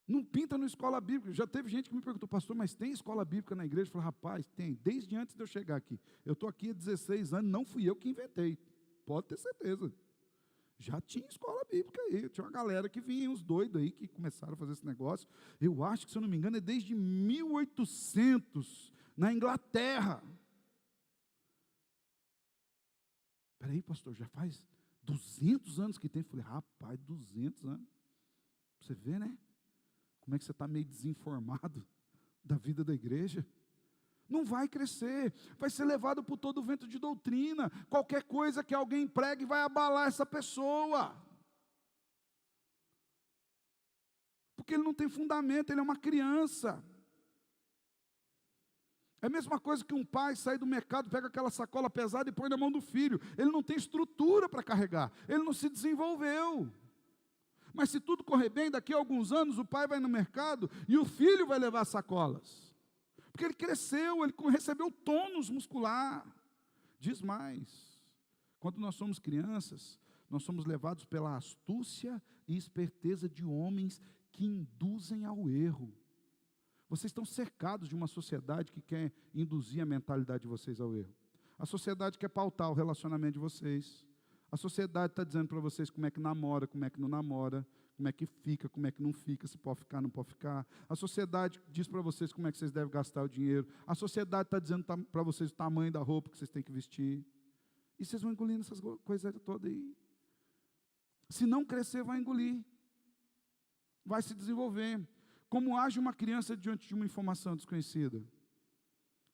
[SPEAKER 1] Não pinta na escola bíblica. Já teve gente que me perguntou, pastor, mas tem escola bíblica na igreja? Eu falei, rapaz, tem. Desde antes de eu chegar aqui. Eu estou aqui há 16 anos, não fui eu que inventei. Pode ter certeza. Já tinha escola bíblica aí. Tinha uma galera que vinha, uns doidos aí, que começaram a fazer esse negócio. Eu acho que, se eu não me engano, é desde 1800, na Inglaterra. Espera aí, pastor, já faz 200 anos que tem. Eu falei, rapaz, 200 anos. Você vê, né? Como é que você está meio desinformado da vida da igreja? Não vai crescer, vai ser levado por todo o vento de doutrina. Qualquer coisa que alguém pregue vai abalar essa pessoa. Porque ele não tem fundamento, ele é uma criança. É a mesma coisa que um pai sai do mercado, pega aquela sacola pesada e põe na mão do filho. Ele não tem estrutura para carregar, ele não se desenvolveu. Mas se tudo correr bem, daqui a alguns anos o pai vai no mercado e o filho vai levar sacolas. Porque ele cresceu, ele recebeu tônus muscular. Diz mais, quando nós somos crianças, nós somos levados pela astúcia e esperteza de homens que induzem ao erro. Vocês estão cercados de uma sociedade que quer induzir a mentalidade de vocês ao erro. A sociedade quer pautar o relacionamento de vocês. A sociedade está dizendo para vocês como é que namora, como é que não namora, como é que fica, como é que não fica, se pode ficar, não pode ficar. A sociedade diz para vocês como é que vocês devem gastar o dinheiro. A sociedade está dizendo para vocês o tamanho da roupa que vocês têm que vestir. E vocês vão engolindo essas coisas todas aí. Se não crescer, vai engolir. Vai se desenvolver. Como age uma criança diante de uma informação desconhecida?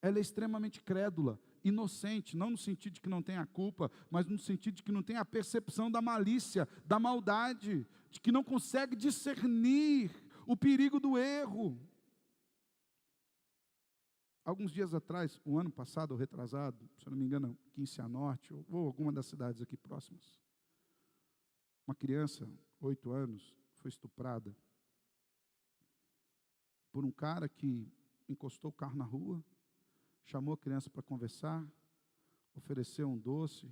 [SPEAKER 1] Ela é extremamente crédula, inocente, não no sentido de que não tem a culpa, mas no sentido de que não tem a percepção da malícia, da maldade, de que não consegue discernir o perigo do erro. Alguns dias atrás, o ano passado, ou retrasado, se eu não me engano, aqui em Cianorte, ou alguma das cidades aqui próximas, uma criança, 8 anos, foi estuprada por um cara que encostou o carro na rua, chamou a criança para conversar, ofereceu um doce,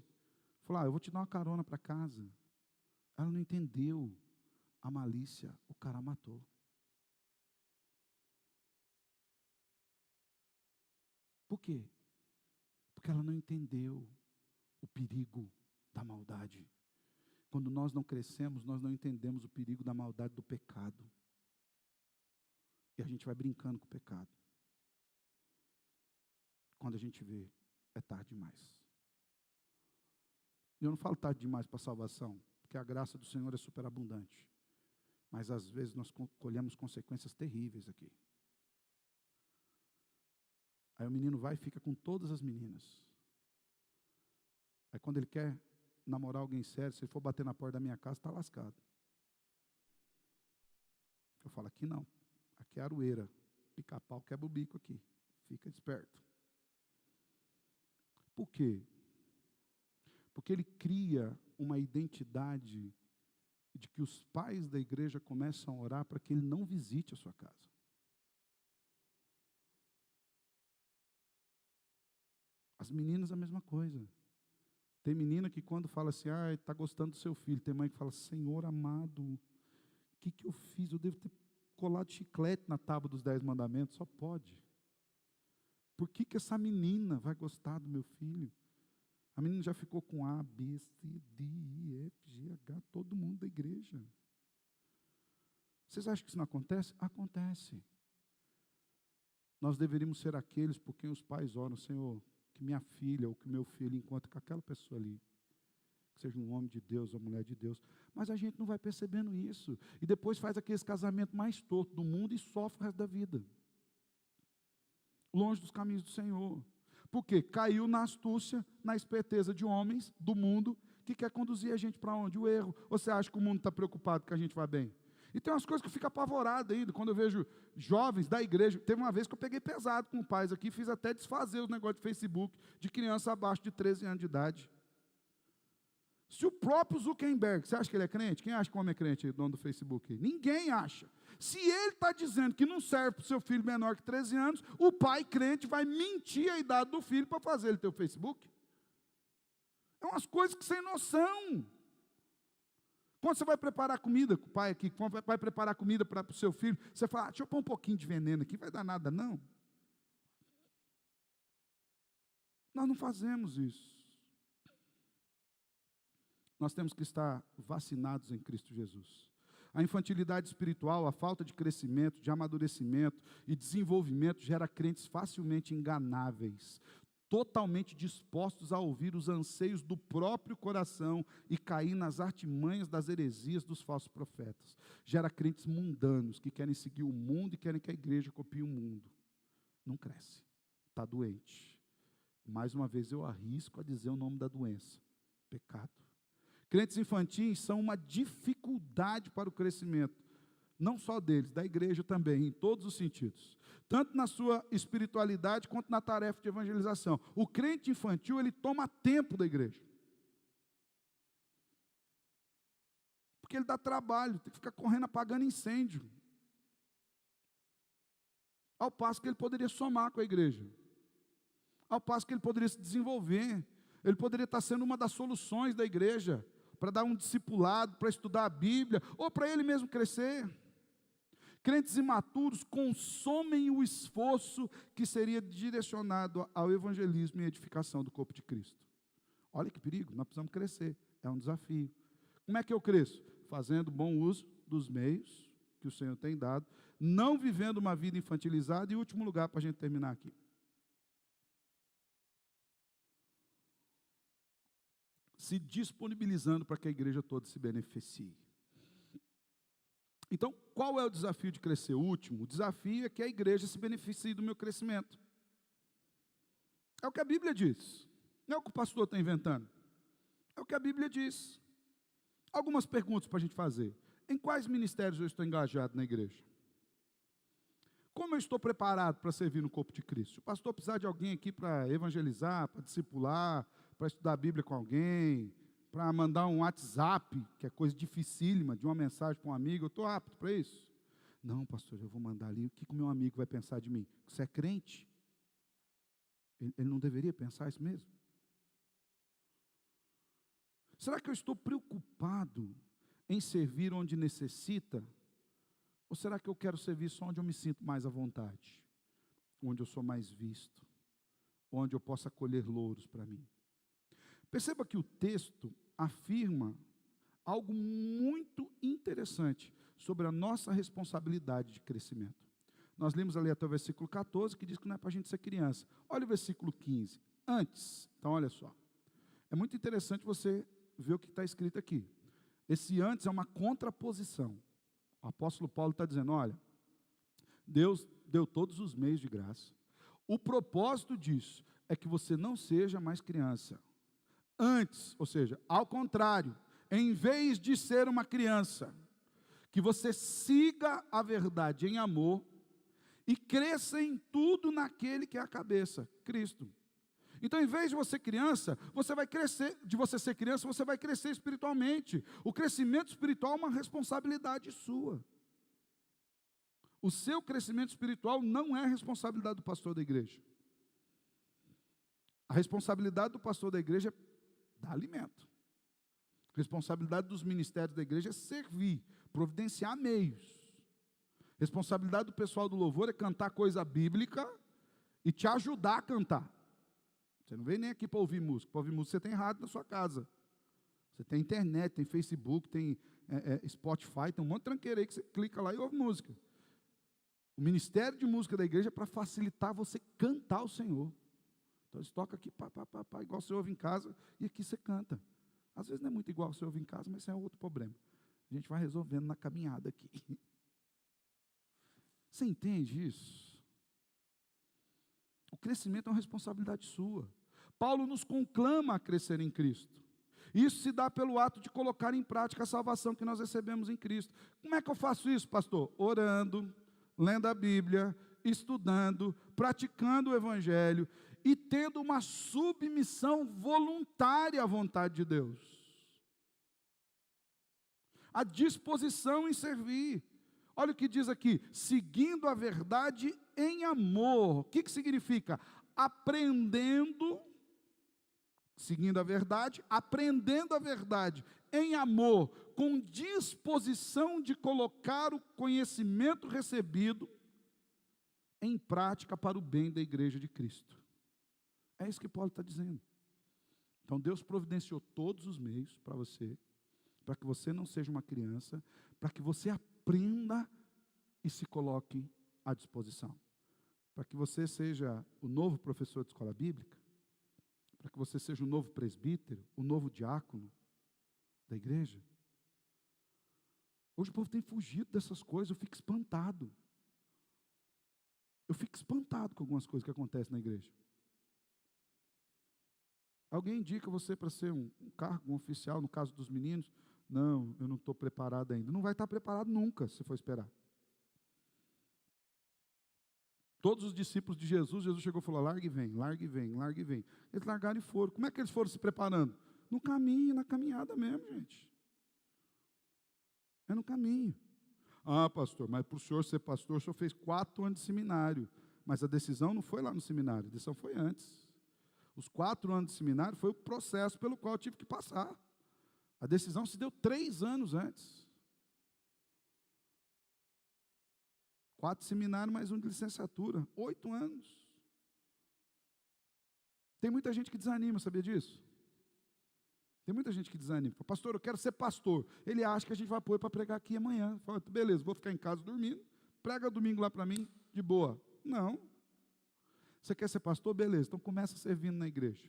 [SPEAKER 1] falou, eu vou te dar uma carona para casa. Ela não entendeu a malícia, o cara matou. Por quê? Porque ela não entendeu o perigo da maldade. Quando nós não crescemos, nós não entendemos o perigo da maldade do pecado. E a gente vai brincando com o pecado. Quando a gente vê, é tarde demais. E eu não falo tarde demais para a salvação, porque a graça do Senhor é superabundante. Mas às vezes nós colhemos consequências terríveis aqui. Aí o menino vai e fica com todas as meninas. Aí quando ele quer namorar alguém sério, se ele for bater na porta da minha casa, está lascado. Eu falo, aqui não. Aqui é aroeira. Pica-pau quebra o bico aqui. Fica esperto. Por quê? Porque ele cria uma identidade de que os pais da igreja começam a orar para que ele não visite a sua casa. As meninas a mesma coisa. Tem menina que quando fala assim, está gostando do seu filho, tem mãe que fala, Senhor amado, o que eu fiz? Eu devo ter colado chiclete na tábua dos 10 mandamentos, só pode. Por que essa menina vai gostar do meu filho? A menina já ficou com A, B, C, D, E, F, G, H, todo mundo da igreja. Vocês acham que isso não acontece? Acontece. Nós deveríamos ser aqueles por quem os pais oram, Senhor, que minha filha ou que meu filho encontre com aquela pessoa ali. Que seja um homem de Deus, uma mulher de Deus. Mas a gente não vai percebendo isso. E depois faz aquele casamento mais torto do mundo e sofre o resto da vida. Longe dos caminhos do Senhor. Por quê? Caiu na astúcia, na esperteza de homens do mundo, que quer conduzir a gente para onde? O erro. Ou você acha que o mundo está preocupado que a gente vai bem? E tem umas coisas que eu fico apavorado ainda, quando eu vejo jovens da igreja. Teve uma vez que eu peguei pesado com pais aqui, fiz até desfazer os negócios de Facebook, de criança abaixo de 13 anos de idade. Se o próprio Zuckerberg, você acha que ele é crente? Quem acha que o homem é crente, dono do Facebook? Ninguém acha. Se ele está dizendo que não serve para o seu filho menor que 13 anos, o pai crente vai mentir a idade do filho para fazer ele ter o Facebook. É umas coisas que sem noção. Quando você vai preparar comida, o pai aqui, quando vai preparar comida para o seu filho, você fala, deixa eu pôr um pouquinho de veneno aqui, não vai dar nada não. Nós não fazemos isso. Nós temos que estar vacinados em Cristo Jesus. A infantilidade espiritual, a falta de crescimento, de amadurecimento e desenvolvimento gera crentes facilmente enganáveis, totalmente dispostos a ouvir os anseios do próprio coração e cair nas artimanhas das heresias dos falsos profetas. Gera crentes mundanos que querem seguir o mundo e querem que a igreja copie o mundo. Não cresce, está doente. Mais uma vez eu arrisco a dizer o nome da doença: pecado. Crentes infantis são uma dificuldade para o crescimento, não só deles, da igreja também, em todos os sentidos. Tanto na sua espiritualidade, quanto na tarefa de evangelização. O crente infantil, ele toma tempo da igreja. Porque ele dá trabalho, tem que ficar correndo apagando incêndio. Ao passo que ele poderia somar com a igreja. Ao passo que ele poderia se desenvolver. Ele poderia estar sendo uma das soluções da igreja, para dar um discipulado, para estudar a Bíblia, ou para ele mesmo crescer. Crentes imaturos consomem o esforço que seria direcionado ao evangelismo e edificação do corpo de Cristo. Olha que perigo, nós precisamos crescer, é um desafio. Como é que eu cresço? Fazendo bom uso dos meios que o Senhor tem dado, não vivendo uma vida infantilizada, e último lugar para a gente terminar aqui. Se disponibilizando para que a igreja toda se beneficie. Então, qual é o desafio de crescer? O último, o desafio é que a igreja se beneficie do meu crescimento. É o que a Bíblia diz. Não é o que o pastor está inventando. É o que a Bíblia diz. Algumas perguntas para a gente fazer. Em quais ministérios eu estou engajado na igreja? Como eu estou preparado para servir no corpo de Cristo? Se o pastor precisar de alguém aqui para evangelizar, para discipular, para estudar a Bíblia com alguém, para mandar um WhatsApp, que é coisa dificílima, de uma mensagem para um amigo, eu estou apto para isso? Não, pastor, eu vou mandar ali, o que o meu amigo vai pensar de mim? Você é crente? Ele não deveria pensar isso mesmo? Será que eu estou preocupado em servir onde necessita? Ou será que eu quero servir só onde eu me sinto mais à vontade? Onde eu sou mais visto? Onde eu possa colher louros para mim? Perceba que o texto afirma algo muito interessante sobre a nossa responsabilidade de crescimento. Nós lemos ali até o versículo 14, que diz que não é para a gente ser criança. Olha o versículo 15. Antes, então olha só. É muito interessante você ver o que está escrito aqui. Esse antes é uma contraposição. O apóstolo Paulo está dizendo, olha, Deus deu todos os meios de graça. O propósito disso é que você não seja mais criança. Antes, ou seja, ao contrário, em vez de ser uma criança, que você siga a verdade em amor e cresça em tudo naquele que é a cabeça, Cristo. Então, em vez de você criança, você vai crescer, de você ser criança, você vai crescer espiritualmente. O crescimento espiritual é uma responsabilidade sua. O seu crescimento espiritual não é responsabilidade do pastor da igreja. A responsabilidade do pastor da igreja é dar alimento. A responsabilidade dos ministérios da igreja é servir, providenciar meios. A responsabilidade do pessoal do louvor é cantar coisa bíblica e te ajudar a cantar. Você não vem nem aqui para ouvir música. Para ouvir música você tem rádio na sua casa. Você tem internet, tem Facebook, tem Spotify, tem um monte de tranqueira aí que você clica lá e ouve música. O ministério de música da igreja é para facilitar você cantar o Senhor. Então eles tocam aqui, igual você ouve em casa, e aqui você canta. Às vezes não é muito igual você ouve em casa, mas isso é outro problema. A gente vai resolvendo na caminhada aqui. Você entende isso? O crescimento é uma responsabilidade sua. Paulo nos conclama a crescer em Cristo. Isso se dá pelo ato de colocar em prática a salvação que nós recebemos em Cristo. Como é que eu faço isso, pastor? Orando, lendo a Bíblia, estudando, praticando o Evangelho e tendo uma submissão voluntária à vontade de Deus. A disposição em servir. Olha o que diz aqui, seguindo a verdade em amor. O que significa? Aprendendo, seguindo a verdade, aprendendo a verdade em amor, com disposição de colocar o conhecimento recebido em prática para o bem da igreja de Cristo. É isso que Paulo está dizendo. Então Deus providenciou todos os meios para você, para que você não seja uma criança, para que você aprenda e se coloque à disposição. Para que você seja o novo professor de escola bíblica, para que você seja o novo presbítero, o novo diácono da igreja. Hoje o povo tem fugido dessas coisas, eu fico espantado. Eu fico espantado com algumas coisas que acontecem na igreja. Alguém indica você para ser um cargo, um oficial, no caso dos meninos? Não, eu não estou preparado ainda. Não vai estar preparado nunca, se for esperar. Todos os discípulos de Jesus, Jesus chegou e falou, largue e vem, largue e vem, largue e vem. Eles largaram e foram. Como é que eles foram se preparando? No caminho, na caminhada mesmo, gente. É no caminho. Ah, pastor, mas para o senhor ser pastor, o senhor fez 4 anos de seminário. Mas a decisão não foi lá no seminário, a decisão foi antes. Os 4 anos de seminário foi o processo pelo qual eu tive que passar. A decisão se deu 3 anos antes. 4 seminários, mais um de licenciatura. 8 anos. Tem muita gente que desanima, sabia disso? Tem muita gente que desanima. Fala, pastor, eu quero ser pastor. Ele acha que a gente vai pôr para pregar aqui amanhã. Fala, beleza, vou ficar em casa dormindo. Prega domingo lá para mim, de boa. Não. Você quer ser pastor? Beleza, então começa servindo na igreja.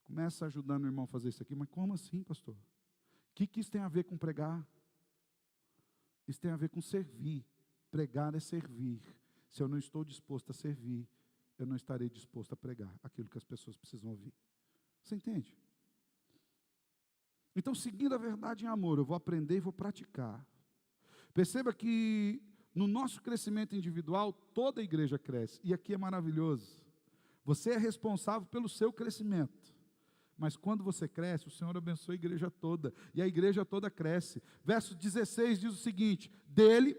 [SPEAKER 1] Começa ajudando o irmão a fazer isso aqui. Mas como assim, pastor? O que isso tem a ver com pregar? Isso tem a ver com servir. Pregar é servir. Se eu não estou disposto a servir, eu não estarei disposto a pregar aquilo que as pessoas precisam ouvir. Você entende? Então, seguindo a verdade em amor, eu vou aprender e vou praticar. Perceba que no nosso crescimento individual, toda a igreja cresce. E aqui é maravilhoso. Você é responsável pelo seu crescimento. Mas quando você cresce, o Senhor abençoa a igreja toda. E a igreja toda cresce. Verso 16 diz o seguinte: dele,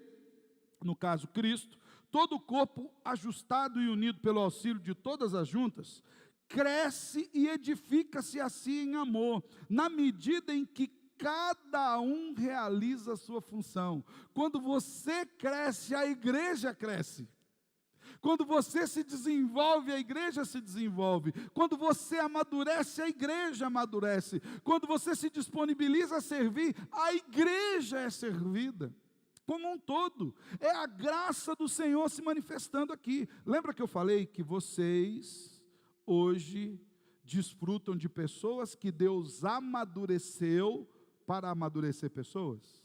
[SPEAKER 1] no caso Cristo, todo o corpo ajustado e unido pelo auxílio de todas as juntas, cresce e edifica-se assim em amor, na medida em que cada um realiza a sua função. Quando você cresce, a igreja cresce. Quando você se desenvolve, a igreja se desenvolve. Quando você amadurece, a igreja amadurece. Quando você se disponibiliza a servir, a igreja é servida. Como um todo. É a graça do Senhor se manifestando aqui. Lembra que eu falei que vocês, hoje, desfrutam de pessoas que Deus amadureceu para amadurecer pessoas?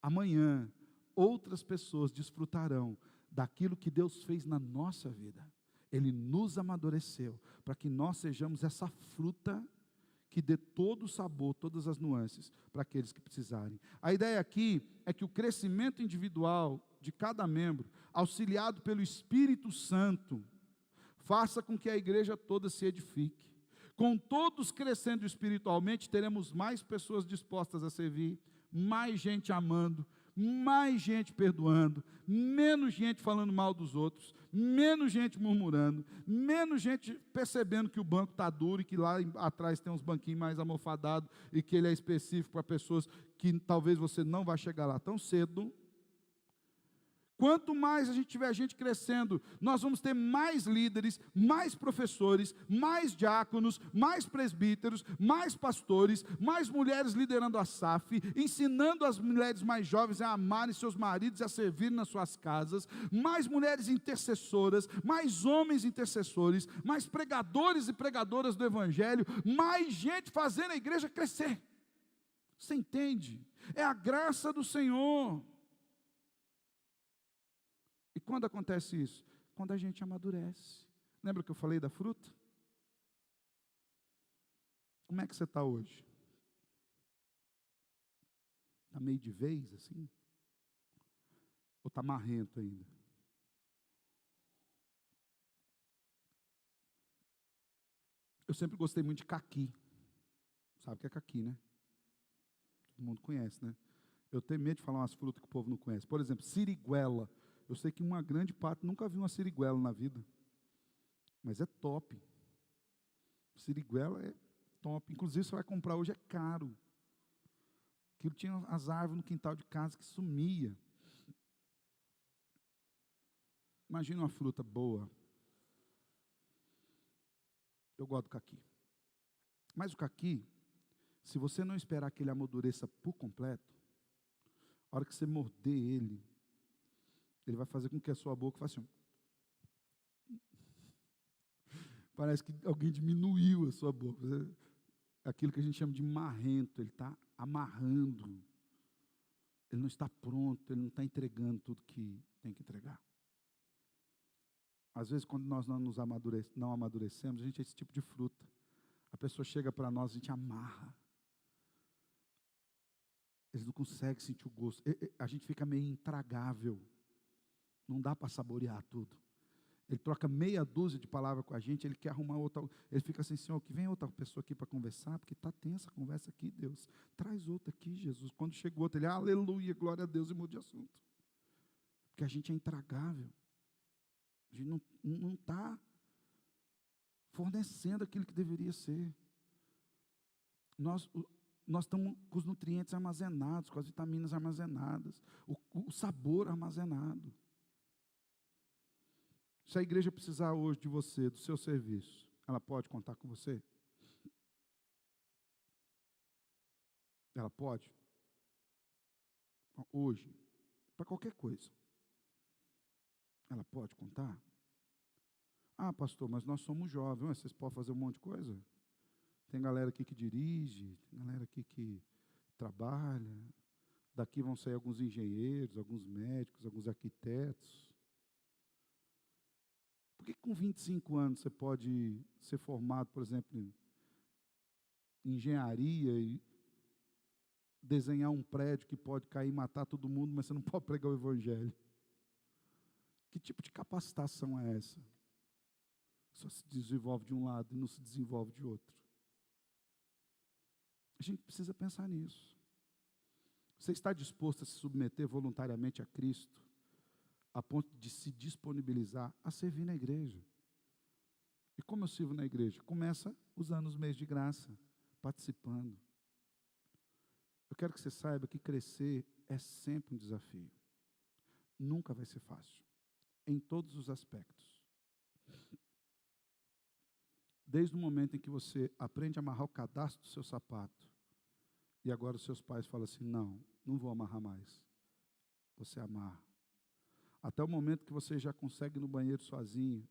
[SPEAKER 1] Amanhã, outras pessoas desfrutarão daquilo que Deus fez na nossa vida. Ele nos amadureceu para que nós sejamos essa fruta que dê todo o sabor, todas as nuances para aqueles que precisarem. A ideia aqui é que o crescimento individual de cada membro, auxiliado pelo Espírito Santo, faça com que a igreja toda se edifique. Com todos crescendo espiritualmente, teremos mais pessoas dispostas a servir, mais gente amando, mais gente perdoando, menos gente falando mal dos outros, menos gente murmurando, menos gente percebendo que o banco está duro e que lá atrás tem uns banquinhos mais almofadados e que ele é específico para pessoas que talvez você não vá chegar lá tão cedo. Quanto mais a gente tiver gente crescendo, nós vamos ter mais líderes, mais professores, mais diáconos, mais presbíteros, mais pastores, mais mulheres liderando a SAF, ensinando as mulheres mais jovens a amarem seus maridos e a servirem nas suas casas, mais mulheres intercessoras, mais homens intercessores, mais pregadores e pregadoras do Evangelho, mais gente fazendo a igreja crescer. Você entende? É a graça do Senhor. E quando acontece isso? Quando a gente amadurece. Lembra que eu falei da fruta? Como é que você está hoje? Está meio de vez, assim? Ou está marrento ainda? Eu sempre gostei muito de caqui. Sabe o que é caqui, né? Todo mundo conhece, né? Eu tenho medo de falar umas frutas que o povo não conhece. Por exemplo, siriguela. Eu sei que uma grande parte nunca viu uma siriguela na vida. Mas é top. Siriguela é top. Inclusive, você vai comprar hoje, é caro. Aquilo tinha as árvores no quintal de casa que sumia. Imagina uma fruta boa. Eu gosto do caqui. Mas o caqui, se você não esperar que ele amadureça por completo, a hora que você morder ele vai fazer com que a sua boca faça assim. Parece que alguém diminuiu a sua boca. Aquilo que a gente chama de marrento, ele está amarrando. Ele não está pronto, ele não está entregando tudo que tem que entregar. Às vezes, quando nós não amadurecemos, a gente é esse tipo de fruta. A pessoa chega para nós, a gente amarra. Eles não conseguem sentir o gosto. A gente fica meio intragável. Não dá para saborear tudo. Ele troca meia dúzia de palavras com a gente, ele quer arrumar outra. Ele fica assim, Senhor, que vem outra pessoa aqui para conversar, porque está tensa a conversa aqui, Deus. Traz outra aqui, Jesus. Quando chega outra, ele, aleluia, glória a Deus, e muda de assunto. Porque a gente é intragável. A gente não está fornecendo aquilo que deveria ser. Nós estamos com os nutrientes armazenados, com as vitaminas armazenadas, o sabor armazenado. Se a igreja precisar hoje de você, do seu serviço, ela pode contar com você? Ela pode? Hoje, para qualquer coisa. Ela pode contar? Ah, pastor, mas nós somos jovens, vocês podem fazer um monte de coisa? Tem galera aqui que dirige, tem galera aqui que trabalha, daqui vão sair alguns engenheiros, alguns médicos, alguns arquitetos. Por que com 25 anos você pode ser formado, por exemplo, em engenharia e desenhar um prédio que pode cair e matar todo mundo, mas você não pode pregar o evangelho? Que tipo de capacitação é essa? Só se desenvolve de um lado e não se desenvolve de outro. A gente precisa pensar nisso. Você está disposto a se submeter voluntariamente a Cristo, a ponto de se disponibilizar a servir na igreja? E como eu sirvo na igreja? Começa usando os meios de graça, participando. Eu quero que você saiba que crescer é sempre um desafio. Nunca vai ser fácil, em todos os aspectos. Desde o momento em que você aprende a amarrar o cadastro do seu sapato, e agora os seus pais falam assim, não vou amarrar mais. Você amarra. Até o momento que você já consegue ir no banheiro sozinho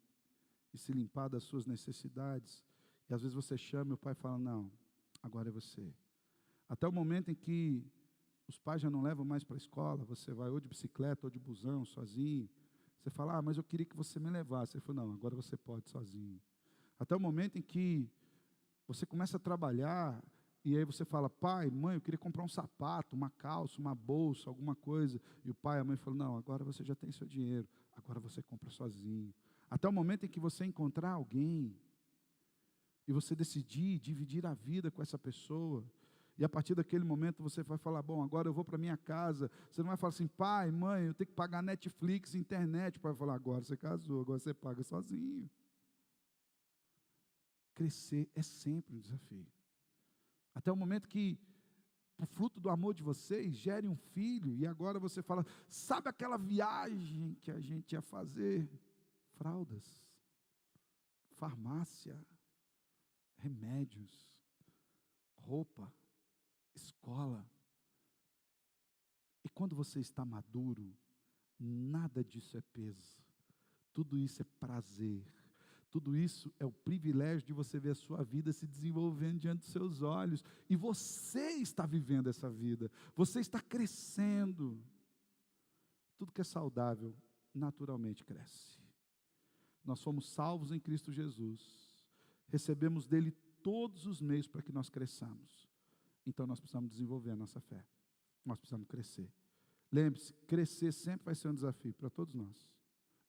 [SPEAKER 1] e se limpar das suas necessidades, e às vezes você chama e o pai fala, não, agora é você. Até o momento em que os pais já não levam mais para a escola, você vai ou de bicicleta ou de busão, sozinho. Você fala, mas eu queria que você me levasse. Ele falou, não, agora você pode sozinho. Até o momento em que você começa a trabalhar, e aí você fala, pai, mãe, eu queria comprar um sapato, uma calça, uma bolsa, alguma coisa. E o pai e a mãe falam, não, agora você já tem seu dinheiro, agora você compra sozinho. Até o momento em que você encontrar alguém, e você decidir dividir a vida com essa pessoa, e a partir daquele momento você vai falar, bom, agora eu vou para minha casa. Você não vai falar assim, pai, mãe, eu tenho que pagar Netflix, internet. O pai vai falar, agora você casou, agora você paga sozinho. Crescer é sempre um desafio. Até o momento que o fruto do amor de vocês gere um filho, e agora você fala, sabe aquela viagem que a gente ia fazer? Fraldas, farmácia, remédios, roupa, escola. E quando você está maduro, nada disso é peso, tudo isso é prazer. Tudo isso é o privilégio de você ver a sua vida se desenvolvendo diante dos seus olhos. E você está vivendo essa vida. Você está crescendo. Tudo que é saudável, naturalmente cresce. Nós fomos salvos em Cristo Jesus. Recebemos dele todos os meios para que nós cresçamos. Então nós precisamos desenvolver a nossa fé. Nós precisamos crescer. Lembre-se, crescer sempre vai ser um desafio para todos nós.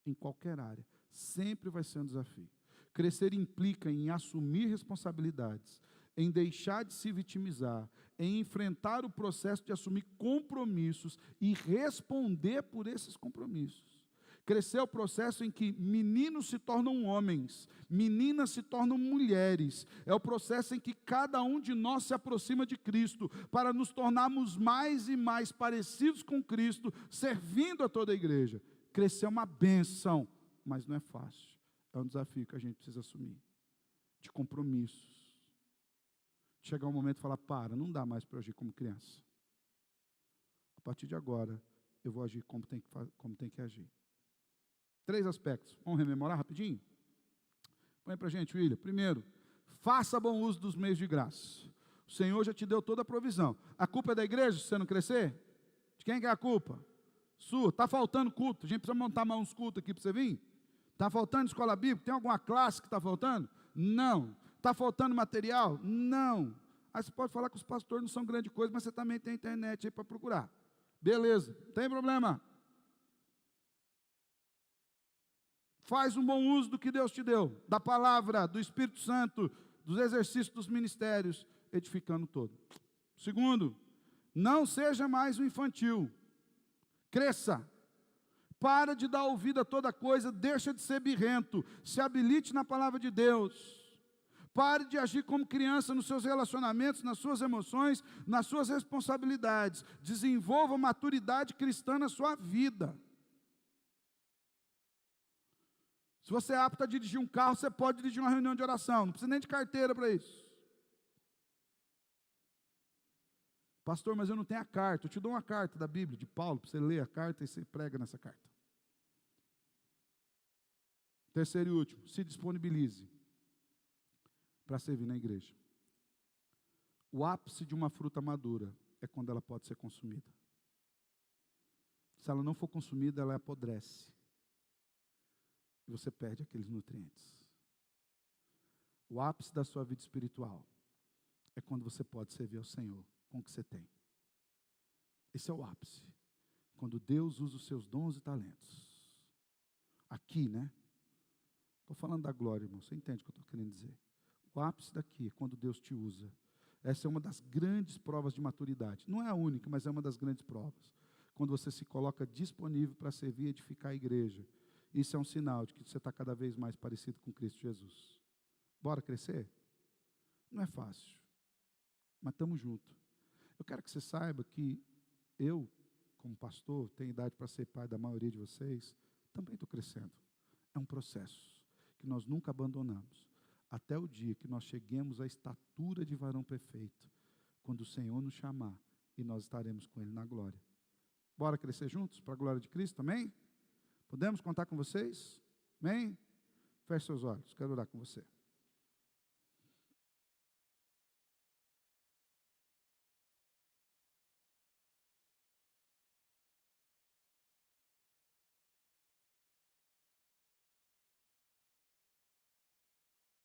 [SPEAKER 1] Em qualquer área. Sempre vai ser um desafio. Crescer implica em assumir responsabilidades, em deixar de se vitimizar, em enfrentar o processo de assumir compromissos e responder por esses compromissos. Crescer é o processo em que meninos se tornam homens, meninas se tornam mulheres. É o processo em que cada um de nós se aproxima de Cristo, para nos tornarmos mais e mais parecidos com Cristo, servindo a toda a igreja. Crescer é uma bênção, mas não é fácil. É um desafio que a gente precisa assumir, de compromissos. Chegar um momento e falar, não dá mais para eu agir como criança. A partir de agora, eu vou agir como tem que agir. 3 aspectos. Vamos rememorar rapidinho? Põe para a gente, William. Primeiro, faça bom uso dos meios de graça. O Senhor já te deu toda a provisão. A culpa é da igreja se você não crescer? De quem que é a culpa? Sua. Está faltando culto. A gente precisa montar mais uns cultos aqui para você vir? Está faltando escola bíblica? Tem alguma classe que está faltando? Não. Está faltando material? Não. Aí você pode falar que os pastores não são grande coisa, mas você também tem internet aí para procurar. Beleza, não tem problema. Faz um bom uso do que Deus te deu, da palavra, do Espírito Santo, dos exercícios dos ministérios, edificando todo. Segundo, não seja mais um infantil. Cresça. Para de dar ouvido a toda coisa, deixa de ser birrento, se habilite na palavra de Deus. Pare de agir como criança nos seus relacionamentos, nas suas emoções, nas suas responsabilidades. Desenvolva maturidade cristã na sua vida. Se você é apto a dirigir um carro, você pode dirigir uma reunião de oração. Não precisa nem de carteira para isso. Pastor, mas eu não tenho a carta. Eu te dou uma carta da Bíblia, de Paulo, para você ler a carta e você prega nessa carta. Terceiro e último, se disponibilize para servir na igreja. O ápice de uma fruta madura é quando ela pode ser consumida. Se ela não for consumida, ela apodrece. E você perde aqueles nutrientes. O ápice da sua vida espiritual é quando você pode servir ao Senhor com o que você tem. Esse é o ápice. Quando Deus usa os seus dons e talentos. Aqui, né? Estou falando da glória, irmão. Você entende o que eu estou querendo dizer? O ápice daqui é quando Deus te usa. Essa é uma das grandes provas de maturidade. Não é a única, mas é uma das grandes provas. Quando você se coloca disponível para servir e edificar a igreja. Isso é um sinal de que você está cada vez mais parecido com Cristo Jesus. Bora crescer? Não é fácil, mas estamos juntos. Eu quero que você saiba que eu, como pastor, tenho idade para ser pai da maioria de vocês, também estou crescendo. É um processo que nós nunca abandonamos, até o dia que nós cheguemos à estatura de varão perfeito, quando o Senhor nos chamar e nós estaremos com Ele na glória. Bora crescer juntos para a glória de Cristo, amém? Podemos contar com vocês? Amém? Feche seus olhos, quero orar com você.